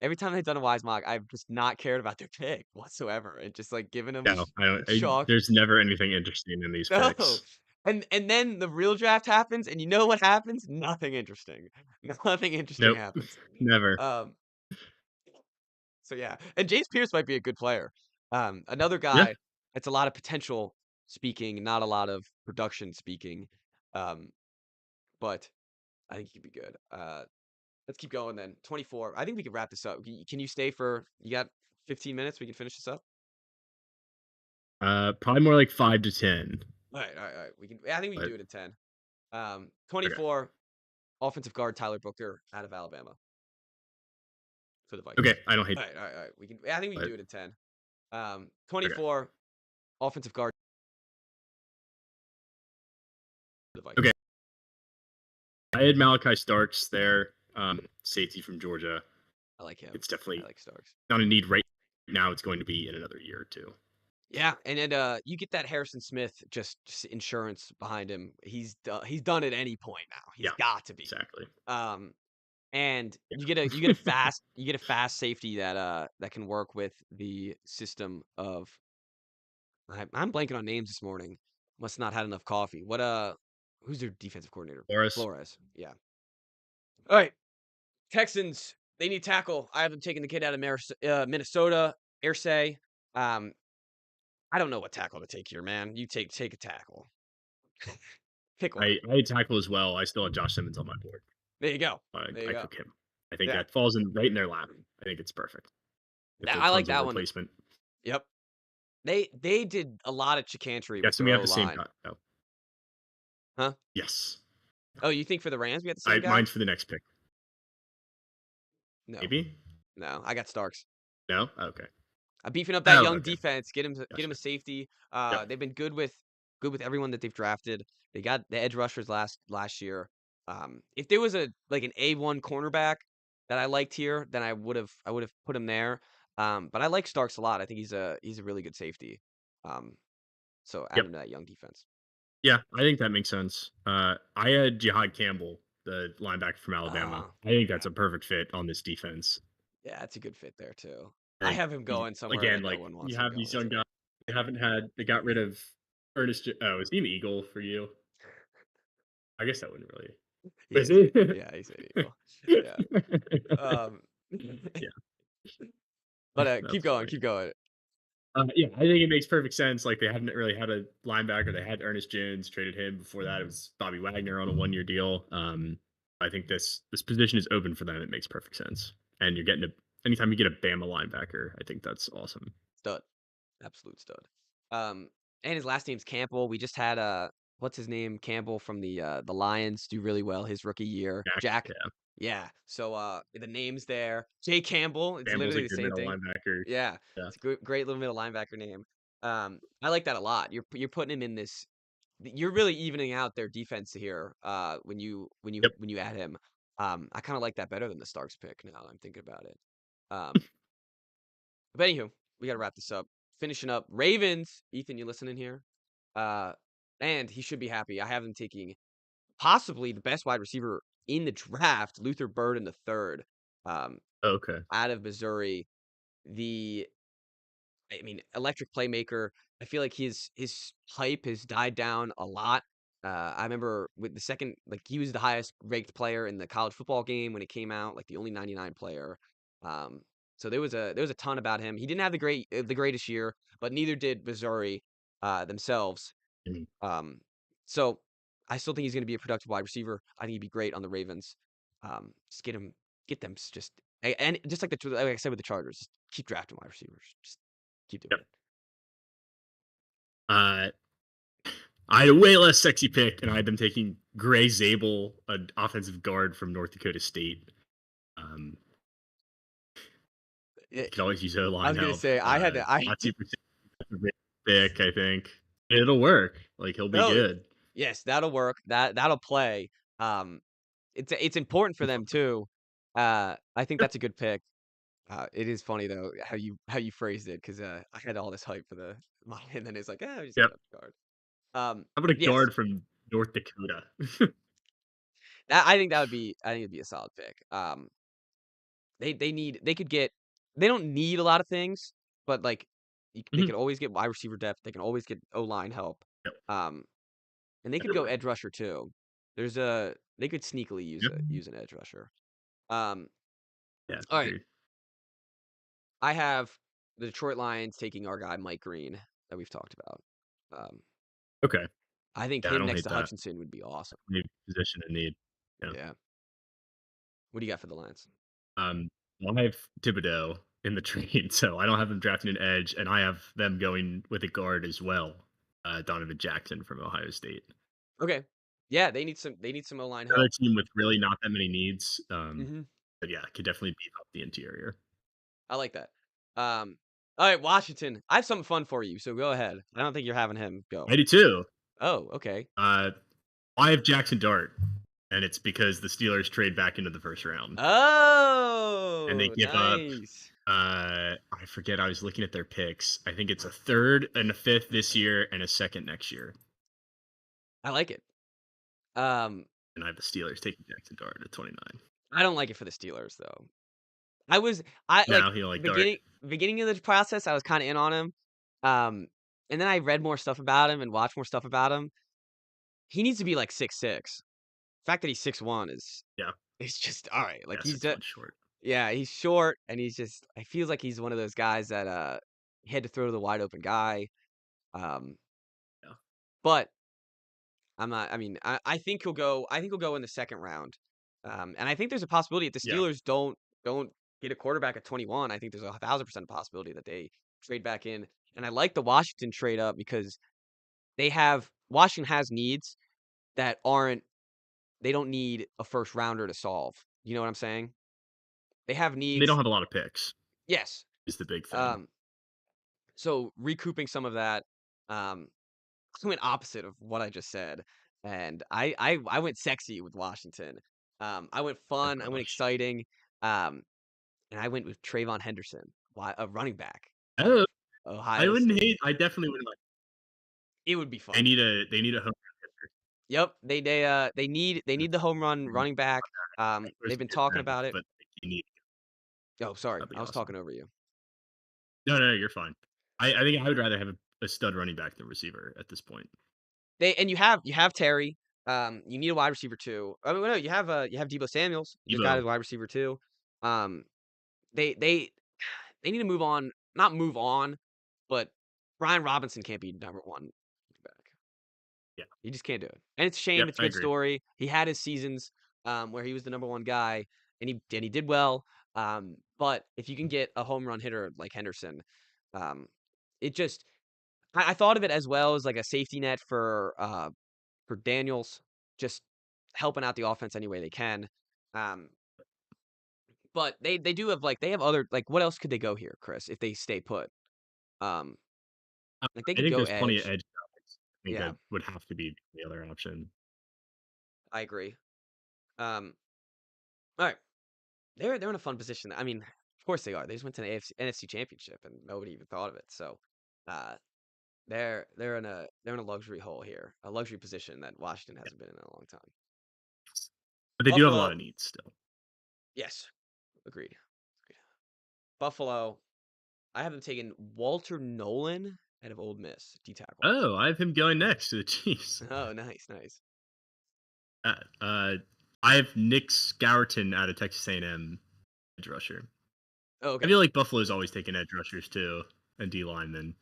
every time they've done a wise mock, I've just not cared about their pick whatsoever, and just like given them No, I don't. chalk. There's never anything interesting in these No. picks. And then the real draft happens, and you know what happens? Nothing interesting. Nothing interesting Nope. happens. Never. Um, so yeah, and James Pierce might be a good player. Another Yeah. guy that's a lot of potential speaking, not a lot of production speaking. Um, but I think he could be good. Let's keep going then. 24. I think we can wrap this up. Can you stay for you got 15 minutes? We can finish this up. Probably more like 5 to 10. All right. I think we can But do it at 10. okay. 24. Offensive guard Tyler Booker out of Alabama for the Okay. Vikings. I don't hate. All right. I think we can But do it at 10. okay. 24 offensive guard for the Okay. Vikings. I had Malachi Starks there. Safety from Georgia. I like him. It's I definitely like Starks. not a need right now. It's going to be in another year or two. Yeah, and then you get that Harrison Smith just insurance behind him. He's done at any point now. He's Yeah. got to be. Exactly. Um, and Yeah. you get a fast safety that can work with the system of I'm blanking on names this morning. Must not had enough coffee. Who's their defensive coordinator? Flores. Flores. Yeah. All right. Texans, they need tackle. I have them taking the kid out of Minnesota, Irsay. Um, I don't know what tackle to take here, man. You take a tackle. Pick one. I tackle as well. I still have Josh Simmons on my board. There you go. I, There you I go. cook him. I think Yeah. that falls in right in their lap. I think it's perfect. If I like Clemson that one. replacement. Yep. They did a lot of chicanery with Guessing their we have O the same line. guy. Oh, Huh? yes. Oh, you think for the Rams we got the same I guy? mine's for the next pick. No, Maybe? no, I got Starks. No? Okay. I'm beefing up that Oh, young okay. defense. Get him a Gotcha. safety. Yep. They've been good with everyone that they've drafted. They got the edge rushers last year. If there was a like an A1 cornerback that I liked here, then I would have put him there. But I like Starks a lot. I think he's a really good safety. Um, so add Yep. him to that young defense. Yeah, I think that makes sense. I had Jihad Campbell, the linebacker from Alabama. I think Yeah, that's a perfect fit on this defense. yeah, that's a good fit there too. I I think have him he's going somewhere that again, no like, one you wants him have these going young to. guys they haven't had they got rid of is he an Eagle for you? I guess that wouldn't really He is is. he? Yeah, he's an Eagle. Yeah. Um, Yeah, but keep that's going, funny. keep going. Yeah, I think it makes perfect sense. Like they haven't really had a linebacker. They had Ernest Jones, traded him. Before that, it was Bobby Wagner on a 1 year deal. I think this position is open for them. It makes perfect sense. And you're getting a anytime you get a Bama linebacker, I think that's awesome. Stud. Absolute stud. Um, and his last name's Campbell. We just had what's his name? Campbell from the Lions do really well his rookie year. Jack, Jack. yeah, Yeah. So the name's there. Jay Campbell. It's Campbell's a literally the good same middle thing. linebacker. Yeah. Yeah, It's a great little middle linebacker name. I like that a lot. You're putting him in this. You're really evening out their defense here. yep. When you add him. I kind of like that better than the Starks pick. Now that I'm thinking about it. Um, but anywho, we got to wrap this up. Finishing up Ravens. Ethan, you listening here? Uh, and he should be happy. I have him taking possibly the best wide receiver in the draft, Luther Bird in the third, um, Okay. out of Missouri. The I mean, electric playmaker. I feel like his hype has died down a lot. I remember with the second, like he was the highest ranked player in the college football game when it came out, like the only 99 player. Um, so there was a ton about him. He didn't have the greatest year, but neither did Missouri themselves. Mhm. Um, so I still think he's going to be a productive wide receiver. I think he'd be great on the Ravens. Just get them just and just like I said with the Chargers, just keep drafting wide receivers. Just keep doing Yep. it. Uh, I had a way less sexy pick, and I had them taking Gray Zabel, an offensive guard from North Dakota State. Um, It- Could always use O I line was gonna help. say I had to. I Not super thick, I think. It'll work. Like he'll be no, good. yes, that'll work. That'll play. Um, it's important for them too. I think that's a good pick. It is funny though how you phrased it because I had all this hype for the mine and then it's like we just Yep. get a guard. How about a Yes, guard from North Dakota? I think it'd be a solid pick. They could get they don't need a lot of things, but like they Mhm. could always get wide receiver depth. They can always get O line help. Yep. Um, and they could go Everywhere. edge rusher too. They could sneakily Yep. use an edge rusher. Um, Yeah. all right, Agreed. I have the Detroit Lions taking our guy Mike Green that we've talked about. Um, Okay. I think Yeah, I him don't next hate to that. Hutchinson would be awesome. Need position in need. Yeah. Yeah. What do you got for the Lions? Um, well, I have Thibodeau in the trade, so I don't have them drafting an edge, and I have them going with a guard as well. Donovan Jackson from Ohio State. Okay. Yeah, they need some O line Another help. team with really not that many needs. Hmm. But yeah, could definitely beef up the interior. I like that. Um, all right, Washington. I have something fun for you, so go ahead. I don't think you're having him go. I do too. Oh, okay. Uh, I have Jackson Dart, and it's because the Steelers trade back into the first round, and they Oh, give up. nice. I forget. I was looking at their picks. I think it's a third and a fifth this year, and a second next year. I like it. Um, And I have the Steelers taking Jackson Dart at 29. I don't like it for the Steelers though. I like Now he like Dart. beginning of the process, I was kind of in on him. Um, and then I read more stuff about him and watched more stuff about him. He needs to be like 6'6". The fact that he's 6'1" is Yeah, it's just all right. Like yeah, he's 6'1" short. yeah, he's short and he's just I feels like he's one of those guys that he had to throw to the wide open guy. Um, Yeah, but I'm not. I mean, I think he'll go in the second round. And I think there's a possibility if the yeah, Steelers don't get a quarterback at 21. I think there's 1,000% possibility that they trade back in and I like the Washington trade up because Washington has needs that aren't they don't need a first rounder to solve. You know what I'm saying? They have They don't needs. have a lot of picks Yes. is the big thing. Um, so recouping some of that, um, I went opposite of what I just said, and I went sexy with Washington. I went Oh fun. I went gosh. exciting. Um, and I went with Trayvon Henderson, a running back out of Oh, I Ohio wouldn't State. hate I definitely wouldn't like It would be they fun. need a home run hitter. Yep, they need the home run running back. Where's They've been good talking then, about it. but like, you need Oh, sorry, that'd be I was awesome. talking over you. No, you're fine. I think I would rather have a stud running back than receiver at this point. You have Terry. You need a wide receiver too. I mean, well, no, you have Debo Samuels. There's got Debo. a wide receiver too. Um, they they need to move on, not move on, but Brian Robinson can't be number one back. Yeah. You just can't do it. And it's a shame. Yep, It's a I good agree. story. He had his seasons where he was the number one guy, and he did well. But if you can get a home run hitter like Henderson, um, it just I thought of it as well as like a safety net for Daniels, just helping out the offense any way they can. Um, but they do have they have other what else could they go here, Chris, if they stay put? Um, like they I could think go there's plenty of edge. edge guys. I think Yeah, that would have to be the other option. I agree. Um, all right. They're in a fun position. I mean, of course they are. They just went to the NFC Championship and nobody even thought of it. So, uh, they're in a luxury hole here, a luxury position that Washington Yeah. hasn't been in a long time. But they do have a lot Buffalo, of needs still. yes, agreed. Buffalo, I have them taking Walter Nolan out of Old Miss, D tackle. Oh, I have him going next to the Chiefs. Oh, nice, nice. Uh, uh, I have Nick Scourton out of Texas A&M edge rusher. Oh, I okay. feel like Buffalo's always taking edge rushers too and D linemen,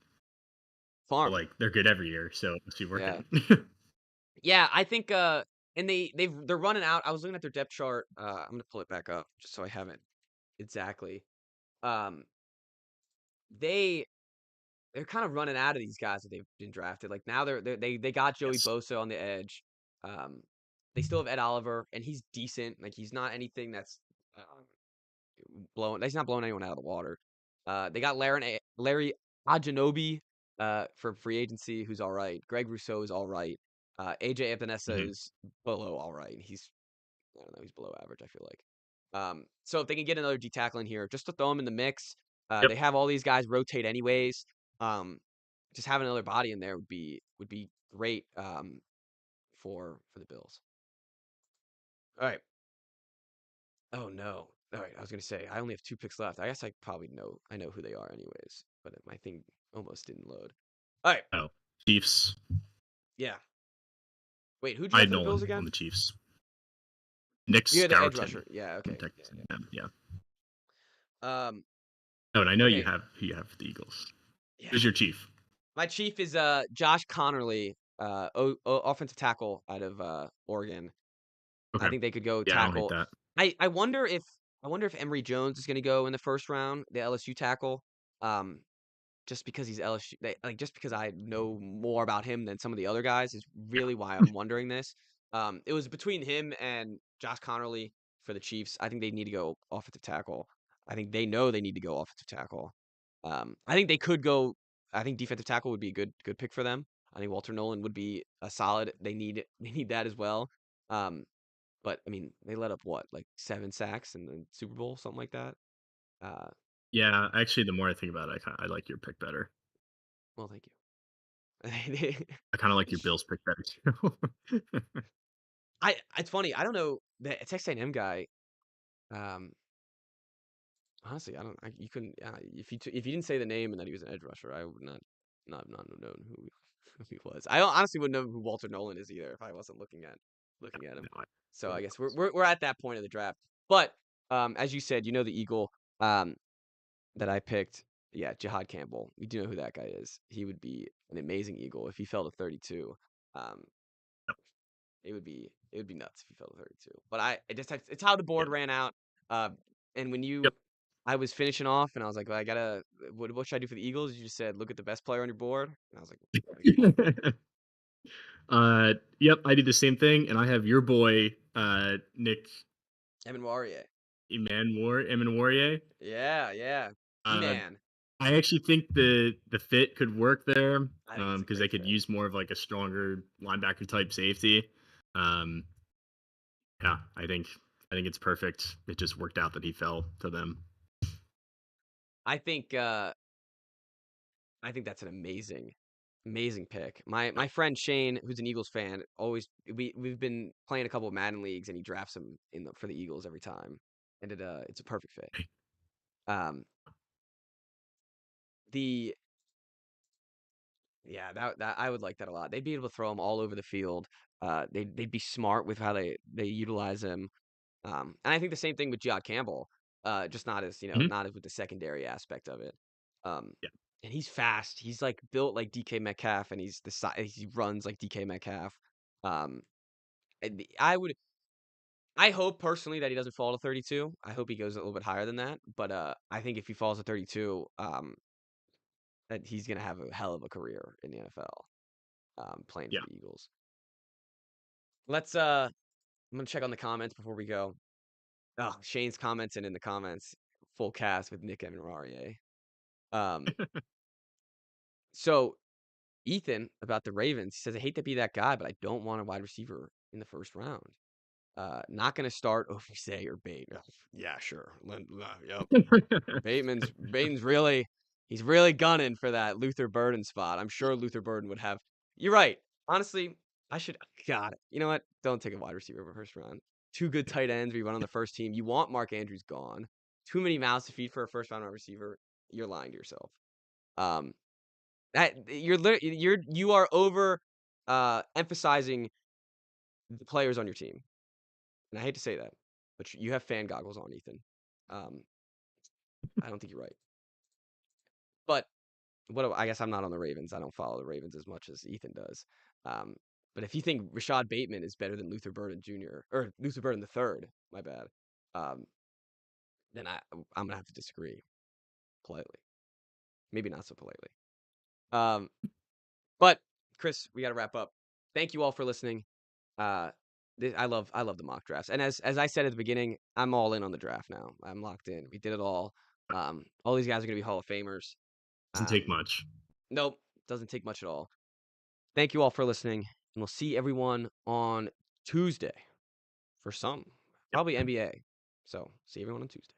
but Farm. like they're good every year, so it must be Yeah. working. Yeah, I think and they're running out. I was looking at their depth chart. I'm gonna pull it back up just so I have it exactly. Um they they're kind of running out of these guys that they've been drafted. Like now they got Joey Yes. Bosa on the edge. Um they still have Ed Oliver and he's decent. Like he's not anything that's he's not blowing anyone out of the water. They got Larry Ajanobi for free agency, who's all right. Greg Rousseau is all right. AJ Epinesa Mhm. is below all right. I don't know, he's below average, I feel like. So if they can get another D tackle in here, just to throw him in the mix, Yep. they have all these guys rotate anyways. Um, just having another body in there would be great for the Bills. All right. Oh no. All right, I was gonna say I only have 2 picks left. I guess I know who they are anyways, but my thing almost didn't load. All right, Oh, Chiefs. yeah. Wait, who'd you I have had for the Bills Nolan on again? the Chiefs. Nick You're the edge Scourton rusher. Yeah. from Okay. Texas Yeah. A&M. Yeah. Yeah. Oh, and I know you Okay. have the Eagles. Yeah. Who's your Chief? My chief is Josh Connerly, offensive tackle out of Oregon. I Okay. think they could go Yeah, I don't hate tackle. that. I wonder if Emory Jones is gonna go in the first round, the LSU tackle. Um, just because he's LSU, just because I know more about him than some of the other guys is really why I'm wondering this. It was between him and Josh Connerly for the Chiefs. I think they need to go offensive tackle. I think they know they need to go offensive tackle. I think they could go. I think defensive tackle would be a good pick for them. I think Walter Nolan would be a solid. They need that as well. Um, but I mean, they let up what, like 7 sacks in the Super Bowl, something like that. Uh, Yeah, actually, the more I think about it, I like your pick better. well, thank you. I kind of like your Bills pick better too. It's funny. I don't know the Texas A&M guy. Um, honestly, I don't. You couldn't. If you didn't say the name and that he was an edge rusher, I would not have known who he was. I honestly wouldn't know who Walter Nolan is either if I wasn't looking at him. No, I So I wouldn't guess know. we're at that point of the draft. But as you said, the Eagle that I picked. Yeah, Jihad Campbell. You do know who that guy is. He would be an amazing Eagle if he fell to 32. Um, it would be nuts if he fell to 32. But it's how the Yeah. board ran out. Uh, and when you Yep. I was finishing off, and I was like, well, I gotta. What should I do for the Eagles? You just said, look at the best player on your board, and I was like, gotta get him. Yep, I did the same thing, and I have your boy, Nick Evan Warrior. Eman Yeah, yeah. He Uh, man. I actually think the fit could work there, I think it's a because they great could fit. use more of like a stronger linebacker type safety. Um, yeah, I think it's perfect. It just worked out that he fell to them. I think uh I think that's an amazing pick. My friend Shane, who's an Eagles fan, always we've been playing a couple of Madden leagues, and he drafts him for the Eagles every time, and it's a perfect fit. Um, the Yeah, that I would like that a lot. They'd be able to throw him all over the field. They'd be smart with how they utilize him. And I think the same thing with Jod Campbell. Just not as Mhm. not as with the secondary aspect of it. Um, Yeah. and he's fast. He's like built like DK Metcalf, and he's the size. He runs like DK Metcalf. Um, I hope personally that he doesn't fall to 32. I hope he goes a little bit higher than that. But I think if he falls to 32, that he's gonna have a hell of a career in the NFL, playing for Yeah. the Eagles. Let's I'm gonna check on the comments before we go. Oh, Shane's commenting in the comments. Full cast with Nick Emenwarier. Um, so Ethan about the Ravens, he says, I hate to be that guy, but I don't want a wide receiver in the first round. Not gonna start Ovise or Bate. Ugh, yeah, sure. Yep. Bateman's really he's really gunning for that Luther Burden spot. I'm sure Luther Burden would have. You're right. Honestly, I should. God, you know what? Don't take a wide receiver in the first round. Two good tight ends. We run on the first team. You want Mark Andrews gone. Too many mouths to feed for a first round wide receiver. You're lying to yourself. Um, you are over emphasizing the players on your team, and I hate to say that, but you have fan goggles on, Ethan. Um, I don't think you're right. But I guess I'm not on the Ravens. I don't follow the Ravens as much as Ethan does. Um, but if you think Rashad Bateman is better than Luther Burden Jr. or Luther Burden the third, my bad, um, then I'm gonna have to disagree politely. Maybe not so politely. Um, but Chris, we got to wrap up. Thank you all for listening. Uh, I love the mock drafts, and as I said at the beginning, I'm all in on the draft now. I'm locked in. We did it all. All these guys are gonna be Hall of Famers. Doesn't take much. Nope, doesn't take much at all. Thank you all for listening, and we'll see everyone on Tuesday for some, Yep. probably NBA. So, see everyone on Tuesday.